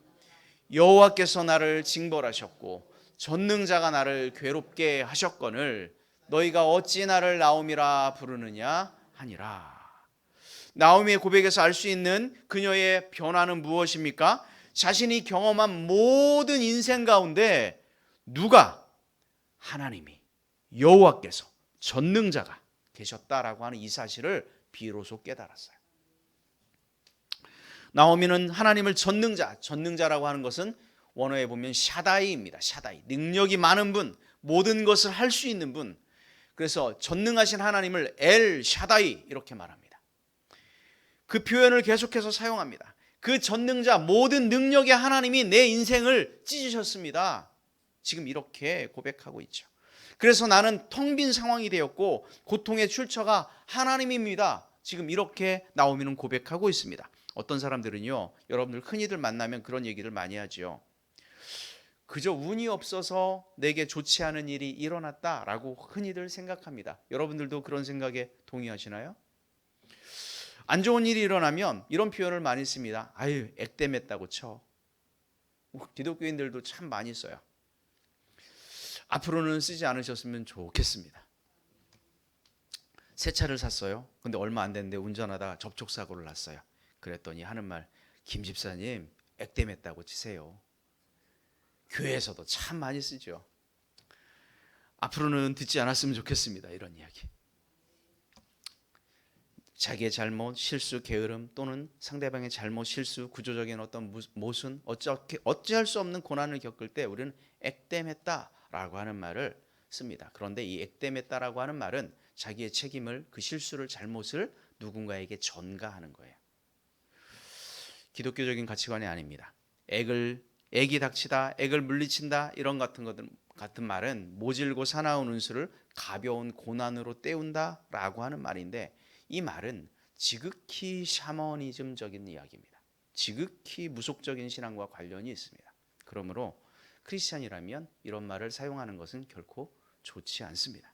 여호와께서 나를 징벌하셨고 전능자가 나를 괴롭게 하셨거늘 너희가 어찌 나를 나오미라 부르느냐 하니라. 나오미의 고백에서 알 수 있는 그녀의 변화는 무엇입니까? 자신이 경험한 모든 인생 가운데 누가? 하나님이, 여호와께서, 전능자가 계셨다라고 하는 이 사실을 비로소 깨달았어요. 나오미는 하나님을 전능자라고 하는 것은 원어에 보면 샤다이입니다. 샤다이, 능력이 많은 분, 모든 것을 할 수 있는 분. 그래서 전능하신 하나님을 엘 샤다이 이렇게 말합니다. 그 표현을 계속해서 사용합니다. 그 전능자, 모든 능력의 하나님이 내 인생을 찢으셨습니다. 지금 이렇게 고백하고 있죠. 그래서 나는 텅 빈 상황이 되었고 고통의 출처가 하나님입니다. 지금 이렇게 나오미는 고백하고 있습니다. 어떤 사람들은요, 여러분들 흔히들 만나면 그런 얘기를 많이 하죠. 그저 운이 없어서 내게 좋지 않은 일이 일어났다라고 흔히들 생각합니다. 여러분들도 그런 생각에 동의하시나요? 안 좋은 일이 일어나면 이런 표현을 많이 씁니다. 아유, 액땜했다고 쳐. 기독교인들도 참 많이 써요. 앞으로는 쓰지 않으셨으면 좋겠습니다. 새 차를 샀어요. 근데 얼마 안 됐는데 운전하다가 접촉사고를 났어요. 그랬더니 하는 말, 김 집사님 액땜했다고 치세요. 교회에서도 참 많이 쓰죠. 앞으로는 듣지 않았으면 좋겠습니다. 이런 이야기. 자기의 잘못, 실수, 게으름 또는 상대방의 잘못, 실수, 구조적인 어떤 모순, 어찌할 수 없는 고난을 겪을 때 우리는 액땜했다라고 하는 말을 씁니다. 그런데 이 액땜했다라고 하는 말은 자기의 책임을, 그 실수를, 잘못을 누군가에게 전가하는 거예요. 기독교적인 가치관이 아닙니다. 액이 닥치다, 액을 물리친다 이런 같은 말은 모질고 사나운 운수를 가벼운 고난으로 때운다라고 하는 말인데 이 말은 지극히 샤머니즘적인 이야기입니다. 지극히 무속적인 신앙과 관련이 있습니다. 그러므로 크리스찬이라면 이런 말을 사용하는 것은 결코 좋지 않습니다.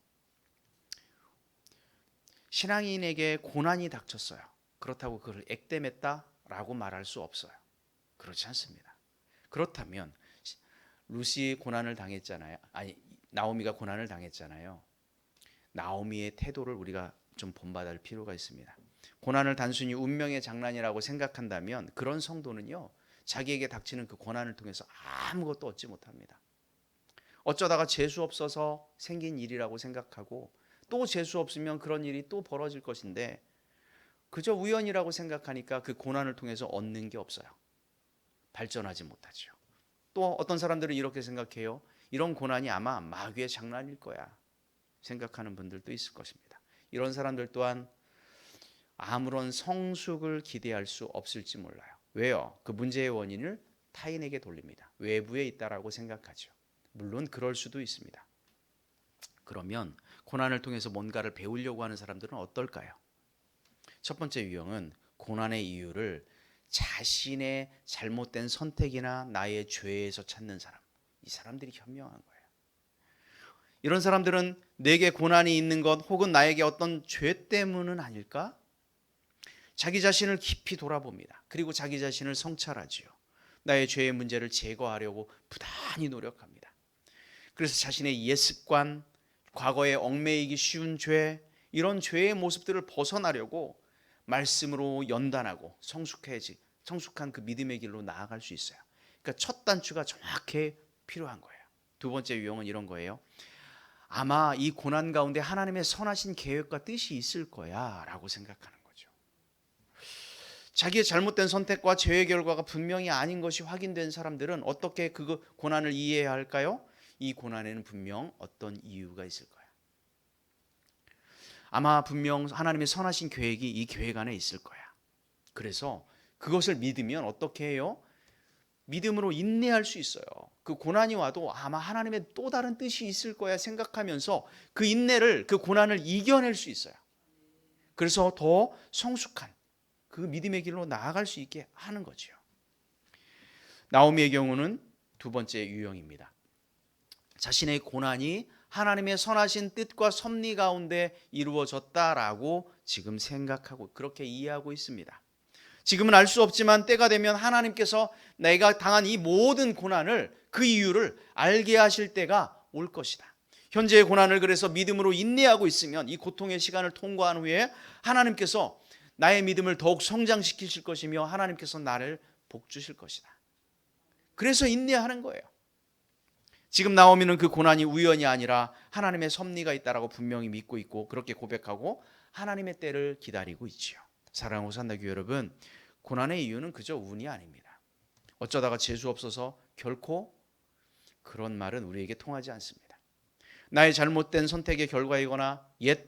신앙인에게 고난이 닥쳤어요. 그렇다고 그를 액땜했다라고 말할 수 없어요. 그렇지 않습니다. 그렇다면 루시 고난을 당했잖아요. 나오미가 고난을 당했잖아요. 나오미의 태도를 우리가 좀 본받을 필요가 있습니다. 고난을 단순히 운명의 장난이라고 생각한다면 그런 성도는요, 자기에게 닥치는 그 고난을 통해서 아무것도 얻지 못합니다. 어쩌다가 재수 없어서 생긴 일이라고 생각하고 또 재수 없으면 그런 일이 또 벌어질 것인데 그저 우연이라고 생각하니까 그 고난을 통해서 얻는 게 없어요. 발전하지 못하죠. 또 어떤 사람들은 이렇게 생각해요. 이런 고난이 아마 마귀의 장난일 거야 생각하는 분들도 있을 것입니다. 이런 사람들 또한 아무런 성숙을 기대할 수 없을지 몰라요. 왜요? 그 문제의 원인을 타인에게 돌립니다. 외부에 있다라고 생각하죠. 물론 그럴 수도 있습니다. 그러면 고난을 통해서 뭔가를 배우려고 하는 사람들은 어떨까요? 첫 번째 유형은 고난의 이유를 자신의 잘못된 선택이나 나의 죄에서 찾는 사람. 이 사람들이 현명한 거예요. 이런 사람들은 내게 고난이 있는 것 혹은 나에게 어떤 죄 때문은 아닐까? 자기 자신을 깊이 돌아봅니다. 그리고 자기 자신을 성찰하지요. 나의 죄의 문제를 제거하려고 부단히 노력합니다. 그래서 자신의 옛 습관, 과거에 얽매이기 쉬운 죄, 이런 죄의 모습들을 벗어나려고 말씀으로 연단하고 성숙한 그 믿음의 길로 나아갈 수 있어요. 그러니까 첫 단추가 정확히 필요한 거예요. 두 번째 유형은 이런 거예요. 아마 이 고난 가운데 하나님의 선하신 계획과 뜻이 있을 거야 라고 생각하는 거죠. 자기의 잘못된 선택과 죄의 결과가 분명히 아닌 것이 확인된 사람들은 어떻게 그 고난을 이해해야 할까요? 이 고난에는 분명 어떤 이유가 있을 거야. 아마 분명 하나님의 선하신 계획이 이 계획 안에 있을 거야. 그래서 그것을 믿으면 어떻게 해요? 믿음으로 인내할 수 있어요. 그 고난이 와도 아마 하나님의 또 다른 뜻이 있을 거야 생각하면서 그 인내를, 그 고난을 이겨낼 수 있어요. 그래서 더 성숙한 그 믿음의 길로 나아갈 수 있게 하는 거죠. 나오미의 경우는 두 번째 유형입니다. 자신의 고난이 하나님의 선하신 뜻과 섭리 가운데 이루어졌다라고 지금 생각하고 그렇게 이해하고 있습니다. 지금은 알 수 없지만 때가 되면 하나님께서 내가 당한 이 모든 고난을, 그 이유를 알게 하실 때가 올 것이다. 현재의 고난을 그래서 믿음으로 인내하고 있으면 이 고통의 시간을 통과한 후에 하나님께서 나의 믿음을 더욱 성장시키실 것이며 하나님께서 나를 복 주실 것이다. 그래서 인내하는 거예요. 지금 나오미는 그 고난이 우연이 아니라 하나님의 섭리가 있다라고 분명히 믿고 있고 그렇게 고백하고 하나님의 때를 기다리고 있지요. 사랑하는 호산나 교회 여러분, 고난의 이유는 그저 운이 아닙니다. 어쩌다가 재수 없어서 결코 그런 말은 우리에게 통하지 않습니다. 나의 잘못된 선택의 결과이거나 옛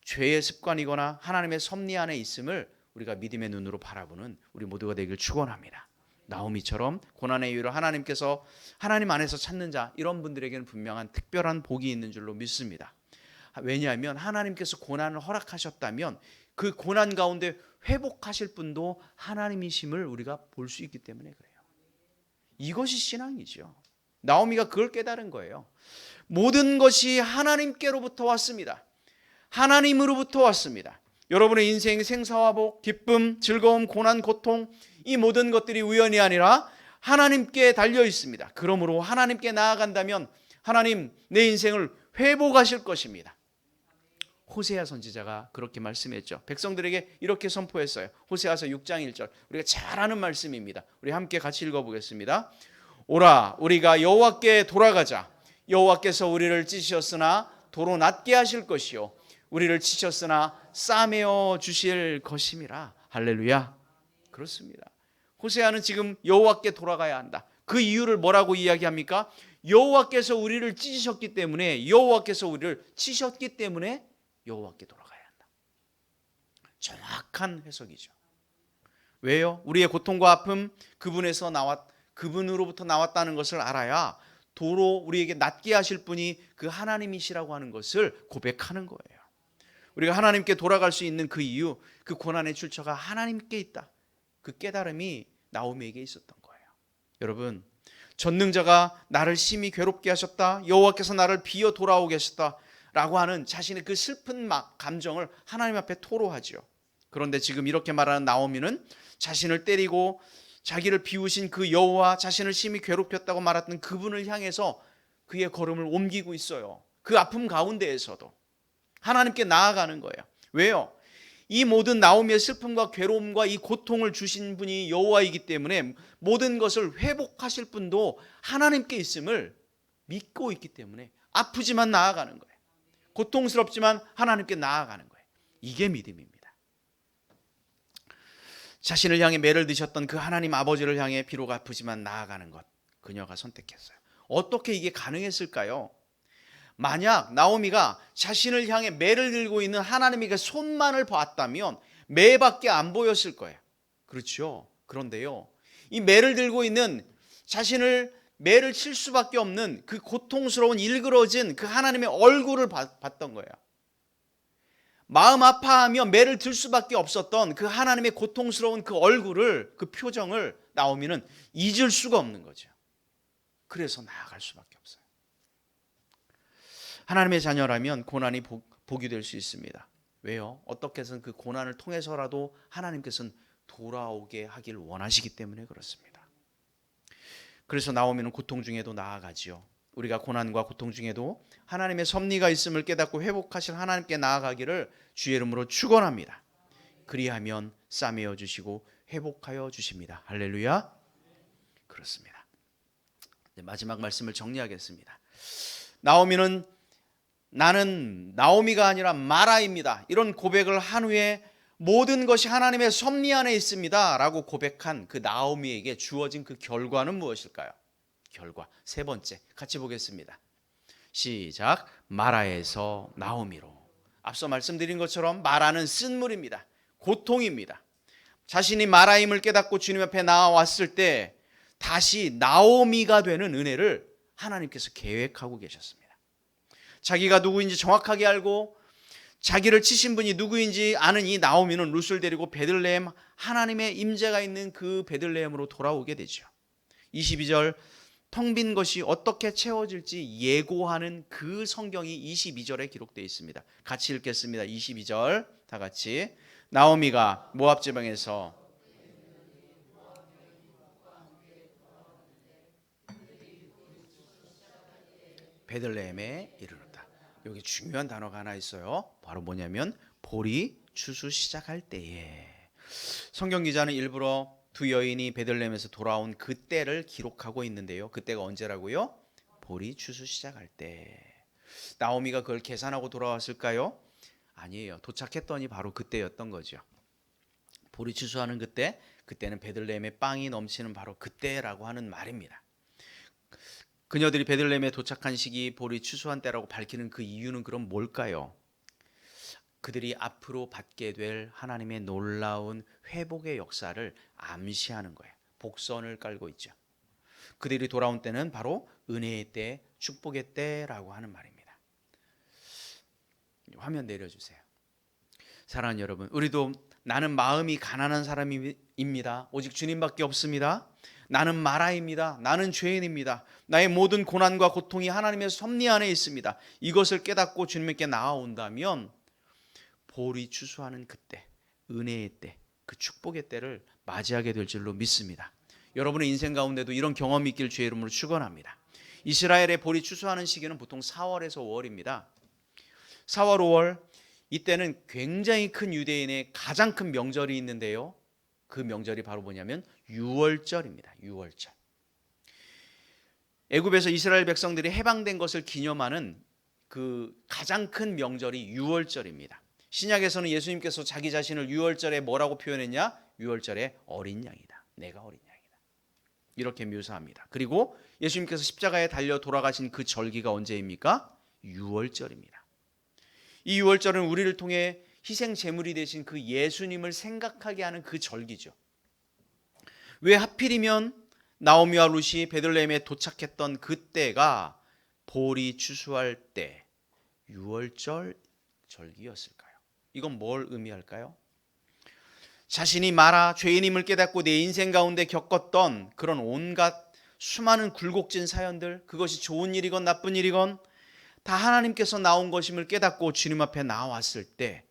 죄의 습관이거나 하나님의 섭리 안에 있음을 우리가 믿음의 눈으로 바라보는 우리 모두가 되길 축원합니다. 나오미처럼 고난의 이유를 하나님께서 하나님 안에서 찾는 자, 이런 분들에게는 분명한 특별한 복이 있는 줄로 믿습니다. 왜냐하면 하나님께서 고난을 허락하셨다면 그 고난 가운데 회복하실 분도 하나님이심을 우리가 볼 수 있기 때문에 그래요. 이것이 신앙이죠. 나오미가 그걸 깨달은 거예요. 모든 것이 하나님께로부터 왔습니다. 하나님으로부터 왔습니다. 여러분의 인생 생사와 복, 기쁨, 즐거움, 고난, 고통, 이 모든 것들이 우연이 아니라 하나님께 달려 있습니다. 그러므로 하나님께 나아간다면 하나님 내 인생을 회복하실 것입니다. 호세아 선지자가 그렇게 말씀했죠. 백성들에게 이렇게 선포했어요. 호세아서 6장 1절. 우리가 잘 아는 말씀입니다. 우리 함께 같이 읽어보겠습니다. 오라 우리가 여호와께 돌아가자. 여호와께서 우리를 찢으셨으나 도로 낮게 하실 것이요 우리를 치셨으나 싸매어 주실 것임이라. 할렐루야. 그렇습니다. 호세아는 지금 여호와께 돌아가야 한다. 그 이유를 뭐라고 이야기합니까? 여호와께서 우리를 찢으셨기 때문에, 여호와께서 우리를 치셨기 때문에 여호와께 돌아가야 한다. 정확한 해석이죠. 왜요? 우리의 고통과 아픔 그분으로부터 나왔다는 것을 알아야 도로 우리에게 낫게 하실 분이 그 하나님이시라고 하는 것을 고백하는 거예요. 우리가 하나님께 돌아갈 수 있는 그 이유, 그 고난의 출처가 하나님께 있다. 그 깨달음이 나오미에게 있었던 거예요. 여러분, 전능자가 나를 심히 괴롭게 하셨다. 여호와께서 나를 비어 돌아오게 하셨다. 라고 하는 자신의 그 슬픈 감정을 하나님 앞에 토로하지요. 그런데 지금 이렇게 말하는 나오미는 자신을 때리고 자기를 비우신 그 여호와, 자신을 심히 괴롭혔다고 말했던 그분을 향해서 그의 걸음을 옮기고 있어요. 그 아픔 가운데에서도 하나님께 나아가는 거예요. 왜요? 이 모든 나오미의 슬픔과 괴로움과 이 고통을 주신 분이 여호와이기 때문에 모든 것을 회복하실 분도 하나님께 있음을 믿고 있기 때문에 아프지만 나아가는 거예요. 고통스럽지만 하나님께 나아가는 거예요. 이게 믿음입니다. 자신을 향해 매를 드셨던 그 하나님 아버지를 향해 비록 아프지만 나아가는 것, 그녀가 선택했어요. 어떻게 이게 가능했을까요? 만약 나오미가 자신을 향해 매를 들고 있는 하나님의 그 손만을 봤다면 매밖에 안 보였을 거예요. 그렇죠? 그런데요, 이 매를 들고 있는 자신을 매를 칠 수밖에 없는 그 고통스러운 일그러진 그 하나님의 얼굴을 봤던 거예요. 마음 아파하며 매를 들 수밖에 없었던 그 하나님의 고통스러운 그 얼굴을, 그 표정을 나오미는 잊을 수가 없는 거죠. 그래서 나아갈 수밖에 없어요. 하나님의 자녀라면 고난이 복이 될 수 있습니다. 왜요? 어떻게 해서는 그 고난을 통해서라도 하나님께서는 돌아오게 하길 원하시기 때문에 그렇습니다. 그래서 나오미는 고통 중에도 나아가지요. 우리가 고난과 고통 중에도 하나님의 섭리가 있음을 깨닫고 회복하실 하나님께 나아가기를 주의 이름으로 축원합니다. 그리하면 싸매어 주시고 회복하여 주십니다. 할렐루야. 그렇습니다. 마지막 말씀을 정리하겠습니다. 나오미는 나는 나오미가 아니라 마라입니다. 이런 고백을 한 후에 모든 것이 하나님의 섭리 안에 있습니다 라고 고백한 그 나오미에게 주어진 그 결과는 무엇일까요? 결과 세 번째 같이 보겠습니다. 시작. 마라에서 나오미로. 앞서 말씀드린 것처럼 마라는 쓴물입니다. 고통입니다. 자신이 마라임을 깨닫고 주님 앞에 나와왔을 때 다시 나오미가 되는 은혜를 하나님께서 계획하고 계셨습니다. 자기가 누구인지 정확하게 알고 자기를 치신 분이 누구인지 아는 이 나오미는 룻을 데리고 베들레헴 하나님의 임재가 있는 그 베들레헴으로 돌아오게 되죠. 22절 텅 빈 것이 어떻게 채워질지 예고하는 그 성경이 22절에 기록되어 있습니다. 같이 읽겠습니다. 22절 다 같이. 나오미가 모압 지방에서 베들레헴에 이르렀다. 여기 중요한 단어가 하나 있어요. 바로 뭐냐면 보리 추수 시작할 때에. 성경 기자는 일부러 두 여인이 베들레헴에서 돌아온 그때를 기록하고 있는데요. 그때가 언제라고요? 보리 추수 시작할 때. 나오미가 그걸 계산하고 돌아왔을까요? 아니에요. 도착했더니 바로 그때였던 거죠. 보리 추수하는 그때, 그때는 베들레헴에 빵이 넘치는 바로 그때라고 하는 말입니다. 그녀들이 베들레헴에 도착한 시기 보리 추수한 때라고 밝히는 그 이유는 그럼 뭘까요? 그들이 앞으로 받게 될 하나님의 놀라운 회복의 역사를 암시하는 거예요. 복선을 깔고 있죠. 그들이 돌아온 때는 바로 은혜의 때, 축복의 때라고 하는 말입니다. 화면 내려주세요. 사랑하는 여러분, 우리도 나는 마음이 가난한 사람입니다. 오직 주님밖에 없습니다. 나는 마라입니다. 나는 죄인입니다. 나의 모든 고난과 고통이 하나님의 섭리 안에 있습니다. 이것을 깨닫고 주님께 나아온다면 보리 추수하는 그때, 은혜의 때, 그 축복의 때를 맞이하게 될 줄로 믿습니다. 여러분의 인생 가운데도 이런 경험이 있길 주의 이름으로 축원합니다. 이스라엘의 보리 추수하는 시기는 보통 4월에서 5월입니다. 4월, 5월 이때는 굉장히 큰 유대인의 가장 큰 명절이 있는데요. 그 명절이 바로 뭐냐면 유월절입니다. 유월절. 애굽에서 이스라엘 백성들이 해방된 것을 기념하는 그 가장 큰 명절이 유월절입니다. 신약에서는 예수님께서 자기 자신을 유월절에 뭐라고 표현했냐? 유월절에 어린 양이다. 내가 어린 양이다. 이렇게 묘사합니다. 그리고 예수님께서 십자가에 달려 돌아가신 그 절기가 언제입니까? 유월절입니다. 이 유월절은 우리를 통해 희생 제물이 되신 그 예수님을 생각하게 하는 그 절기죠. 왜 하필이면 나오미와 룻이 베들레헴에 도착했던 그때가 보리 추수할 때 유월절 절기였을까요? 이건 뭘 의미할까요? 자신이 마라 죄인임을 깨닫고 내 인생 가운데 겪었던 그런 온갖 수많은 굴곡진 사연들, 그것이 좋은 일이건 나쁜 일이건 다 하나님께서 나온 것임을 깨닫고 주님 앞에 나왔을 때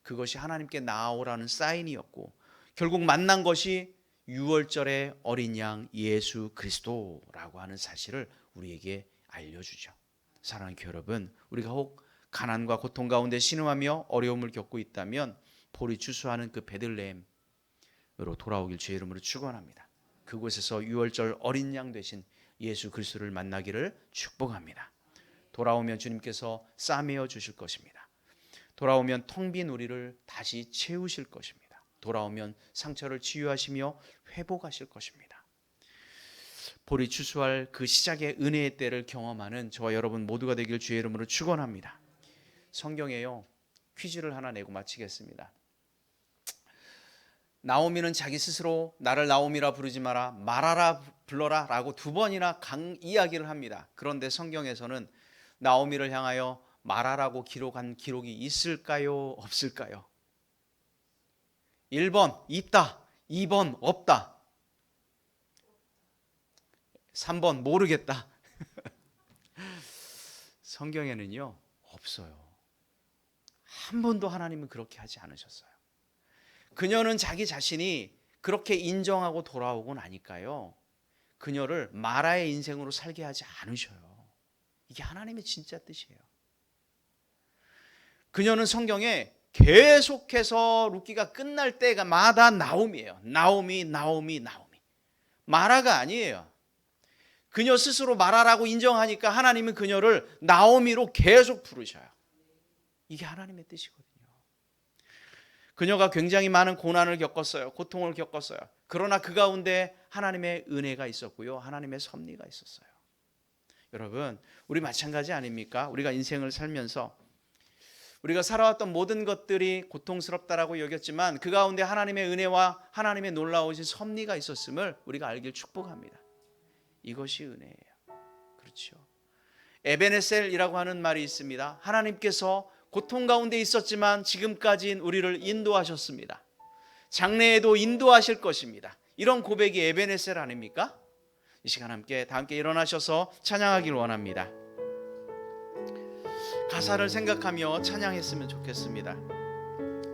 그것이 하나님께 나오라는 사인이었고 결국 만난 것이 유월절의 어린 양 예수 그리스도라고 하는 사실을 우리에게 알려주죠. 사랑하는 교회 여러분, 우리가 혹 가난과 고통 가운데 신음하며 어려움을 겪고 있다면 보리 추수하는 그 베들레헴으로 돌아오길 주의 이름으로 축원합니다. 그곳에서 유월절 어린 양 되신 예수 그리스도를 만나기를 축복합니다. 돌아오면 주님께서 싸매어 주실 것입니다. 돌아오면 텅 빈 우리를 다시 채우실 것입니다. 돌아오면 상처를 치유하시며 회복하실 것입니다. 보리 추수할 그 시작의 은혜의 때를 경험하는 저와 여러분 모두가 되길 주의 이름으로 축원합니다. 성경에요, 퀴즈를 하나 내고 마치겠습니다. 나오미는 자기 스스로 나를 나오미라 부르지 마라, 마라라 불러라 라고 2번이나 이야기를 합니다. 그런데 성경에서는 나오미를 향하여 마라라고 기록한 기록이 있을까요? 없을까요? 1번 있다, 2번 없다, 3번 모르겠다. 성경에는요 없어요. 한 번도 하나님은 그렇게 하지 않으셨어요. 그녀는 자기 자신이 그렇게 인정하고 돌아오고 나니까요, 그녀를 마라의 인생으로 살게 하지 않으셔요. 이게 하나님의 진짜 뜻이에요. 그녀는 성경에 계속해서 룻기가 끝날 때마다 나옴이에요. 나오미. 마라가 아니에요. 그녀 스스로 마라라고 인정하니까 하나님은 그녀를 나오미로 계속 부르셔요. 이게 하나님의 뜻이거든요. 그녀가 굉장히 많은 고난을 겪었어요. 고통을 겪었어요. 그러나 그 가운데 하나님의 은혜가 있었고요, 하나님의 섭리가 있었어요. 여러분, 우리 마찬가지 아닙니까? 우리가 인생을 살면서 우리가 살아왔던 모든 것들이 고통스럽다라고 여겼지만 그 가운데 하나님의 은혜와 하나님의 놀라우신 섭리가 있었음을 우리가 알길 축복합니다. 이것이 은혜예요. 그렇죠. 에베네셀이라고 하는 말이 있습니다. 하나님께서 고통 가운데 있었지만 지금까지는 우리를 인도하셨습니다. 장래에도 인도하실 것입니다. 이런 고백이 에베네셀 아닙니까? 이 시간 다 함께 일어나셔서 찬양하길 원합니다. 가사를 생각하며 찬양했으면 좋겠습니다.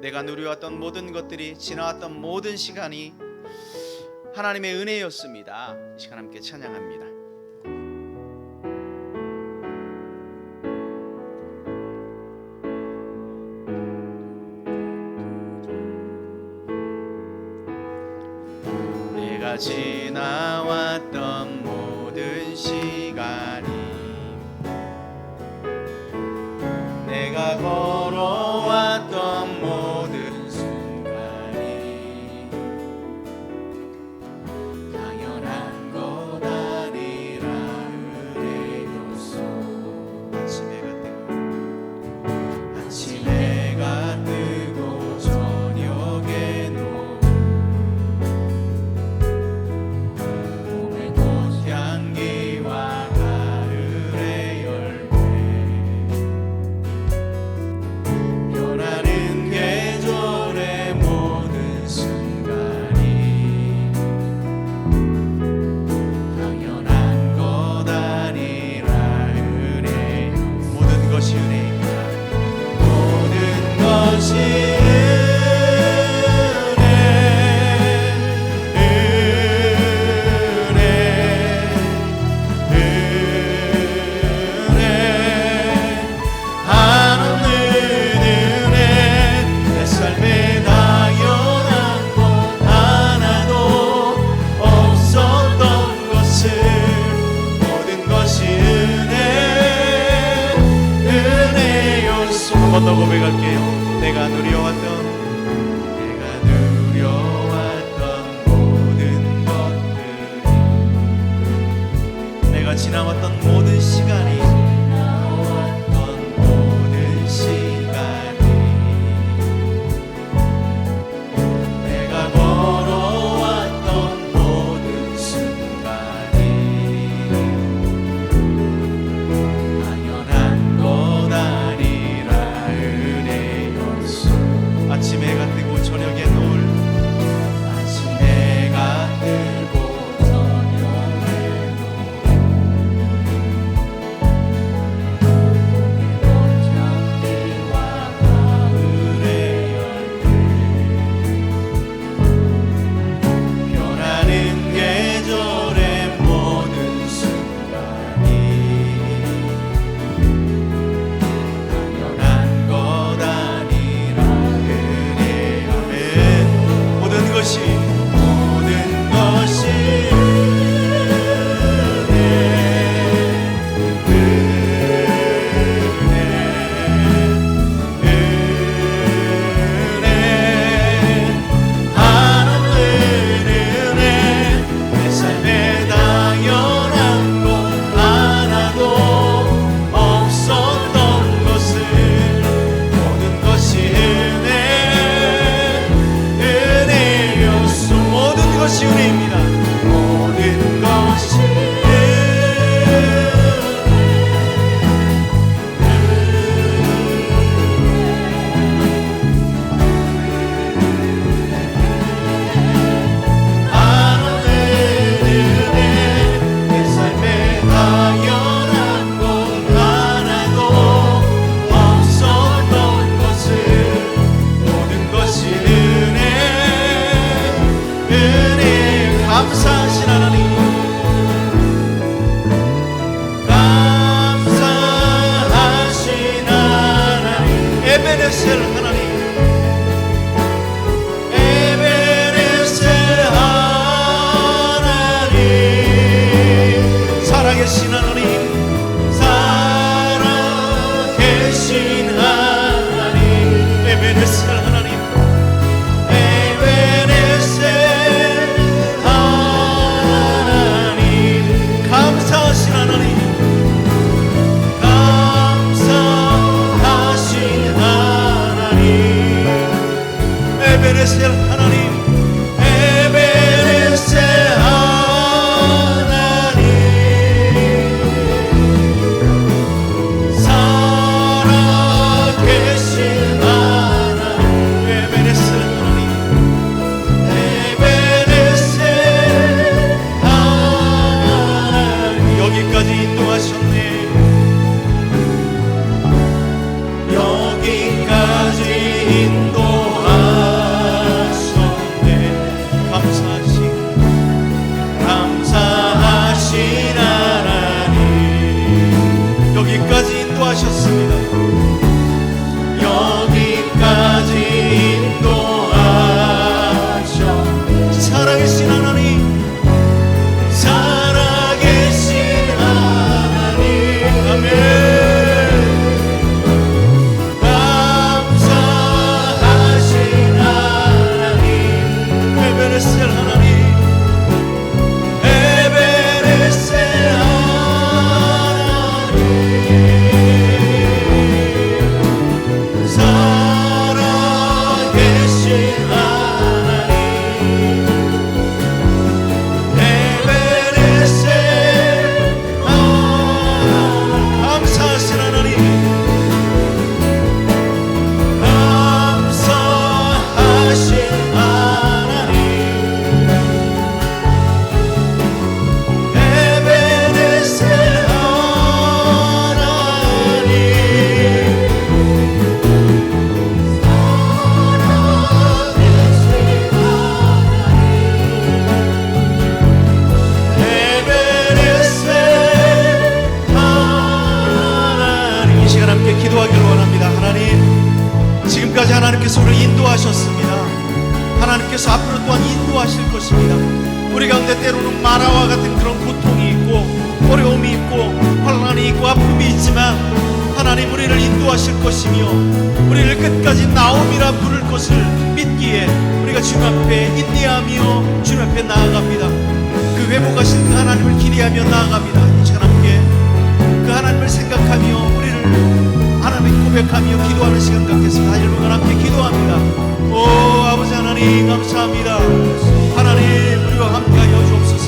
내가 누려왔던 모든 것들이, 지나왔던 모든 시간이 하나님의 은혜였습니다. 이 시간 함께 찬양합니다. 내가 지나왔던 모든 시간이, 내가 걸어왔던 모든 순간이 당연한 것 아니라 은혜였소. 아침에 해가 뜨고 저녁에 봄의 꽃향기와 가을의 열매, 변하는 계절의 모든 순간이 당연한 것 아니라 은혜. 모든 것이 은혜입니다. 모든 것이 하나님의 은혜. 내 삶에 당연한 것 하나도 없었던 것을, 모든 것이 은혜였소. 한 번 더 고백할게요. 내가 누려왔던 모든 것들이, 내가 지나왔던 모든 시간이, 내가 걸어왔던 모든 순간이 당연한 것 아니라 은혜였소. 아침에 해가 뜨고 저녁에 노을, 아침에 해가 뜨고 저녁에 노을, 살아계신 하나님, 살아계신 하나님, 에베네셀 하나님, 에베네셀 하나님, 감사하신 하나님, 감사하신 하나님, 에베네셀 하나님, 에베네셀 하나님, 살아계신 하나님, 에베네셀 하나님, 에베네셀 하나님, 여기까지 인도하셨네, 여기까지 인도하셨네. 감사하신 하나님, 여기까지 인도하셨습니다. 여기까지 인도하셨, 살아계신 하나님, 살아계신 하나님, 아멘. 감사하신 하나님, 에베네셀 하나님, 에베네셀 하나님, 살아계신 하나님, 에베네셀 하나님, 감사하신 하나님, 감사하신 하나님, 에베네셀 하나님, 에베네셀 하나님, 이 시간 함께 기도하기를 원합니다. 하나님, 지금까지 하나님께서 우리를 인도하셨습니다. 하나님께서 앞으로 또한 인도하실 것입니다. 우리 가운데 때로는 마라와 같은 그런 고통이 있고 어려움이 있고 환난이 있고 아픔이 있지만 하나님 우리를 인도하실 것이며 우리를 끝까지 나옴이라 부를 것을 믿기에 우리가 주님 앞에 인내하며 주님 앞에 나아갑니다. 그 회복하신 그 하나님을 기대하며 나아갑니다. 이 시간 함께 그 하나님을 생각하며 우리를 하나님 고백하며 기도하는 시간 갖겠습니다. 여러분 함께 기도합니다. 오 아버지 하나님 감사합니다. 하나님 우리와 함께하여 주옵소서.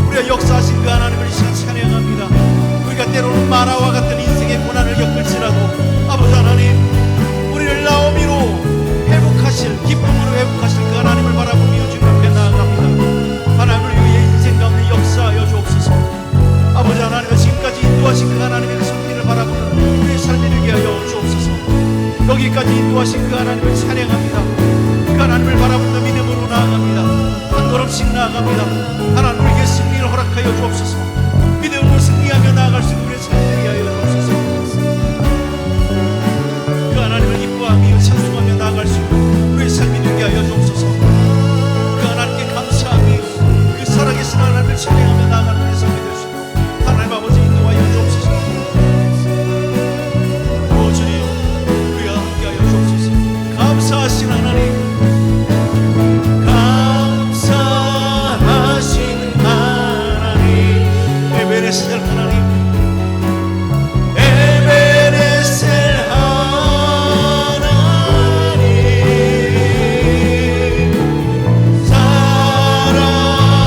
우리가 역사하신 그 하나님을 이 시간 찬양합니다. 우리가 때로는 마라와 같은 인생의 고난을 겪을지라도 아버지 하나님 우리를 나오미로 회복하실, 기쁨으로 회복하실 그 하나님을 바라보며 주님 앞에 나아갑니다. 하나님을 위해 인생 가운데 역사하여 주옵소서. 아버지 하나님은 지금까지 인도하신 그 하나님의 그 손길을 바라보는 우리의 삶이 되게 하여 주옵소서. 여기까지 인도하신 그 하나님을 찬양합니다. 그 하나님을 바라보며 믿음으로 나아갑니다. 한 걸음씩 나아갑니다. 하나님 우리에게 승리를 허락하여 주옵소서. 믿음으로 승리하며 나아갈 수 있는 우리의 삶이 되게 하여 주옵소서. 그 하나님을 기뻐하며 찬송하며 나아갈 수 있는 우리의 삶이 되게 하여 주옵소서. 그 하나님께 감사하며 그 살아계신 하나님을 찬양하며 나아가는 우리의 삶이 될 수 있는 하나님 아버지 인도하여 주옵소서. 오 주님 우리와 함께하여 주옵소서. 감사하신 하나님, 감사하신 하나님, 에베네셀 하나님, 에베네셀 하나님,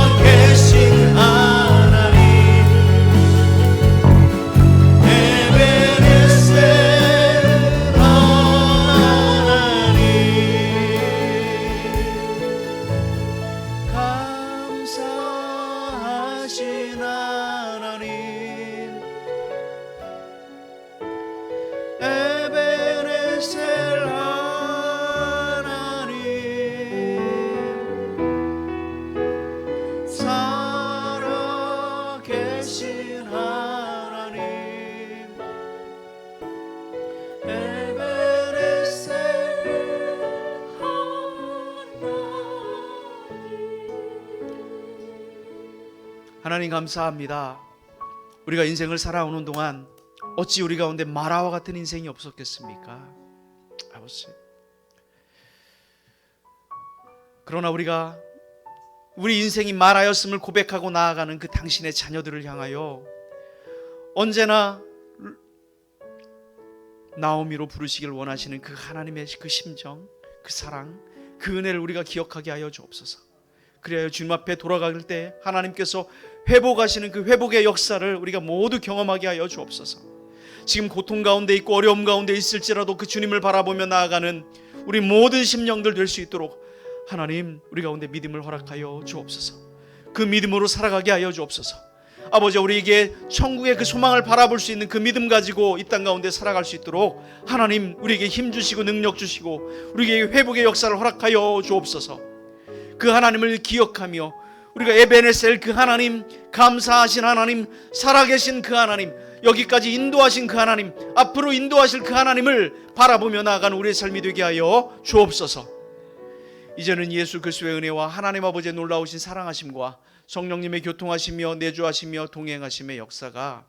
살아계신 하나님, 에베네셀 하나님, 감사하신 하나님, 에베네셀 하나님, 살아계신 하나님, 에베네셀 하나님 감사합니다. 우리가 인생을 살아오는 동안 어찌 우리 가운데 마라와 같은 인생이 없었겠습니까? 아버지. 그러나 우리가 우리 인생이 마라였음을 고백하고 나아가는 그 당신의 자녀들을 향하여 언제나 나오미로 부르시길 원하시는 그 하나님의 그 심정, 그 사랑, 그 은혜를 우리가 기억하게 하여 주옵소서. 그래야 주님 앞에 돌아갈 때 하나님께서 회복하시는 그 회복의 역사를 우리가 모두 경험하게 하여 주옵소서. 지금 고통 가운데 있고 어려움 가운데 있을지라도 그 주님을 바라보며 나아가는 우리 모든 심령들 될 수 있도록 하나님 우리 가운데 믿음을 허락하여 주옵소서. 그 믿음으로 살아가게 하여 주옵소서. 아버지, 우리에게 천국의 그 소망을 바라볼 수 있는 그 믿음 가지고 이 땅 가운데 살아갈 수 있도록 하나님 우리에게 힘 주시고 능력 주시고 우리에게 회복의 역사를 허락하여 주옵소서. 그 하나님을 기억하며 우리가 에베네셀 그 하나님, 감사하신 하나님, 살아계신 그 하나님, 여기까지 인도하신 그 하나님, 앞으로 인도하실 그 하나님을 바라보며 나아가는 우리의 삶이 되게 하여 주옵소서. 이제는 예수 그리스도의 은혜와 하나님 아버지의 놀라우신 사랑하심과 성령님의 교통하시며 내주하시며 동행하심의 역사가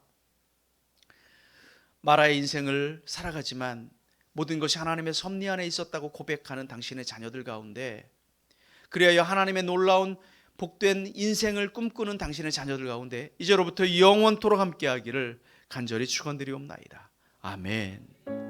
마라의 인생을 살아가지만 모든 것이 하나님의 섭리 안에 있었다고 고백하는 당신의 자녀들 가운데, 그리하여 하나님의 놀라운 복된 인생을 꿈꾸는 당신의 자녀들 가운데 이제로부터 영원토록 함께하기를 간절히 축원드리옵나이다. 아멘.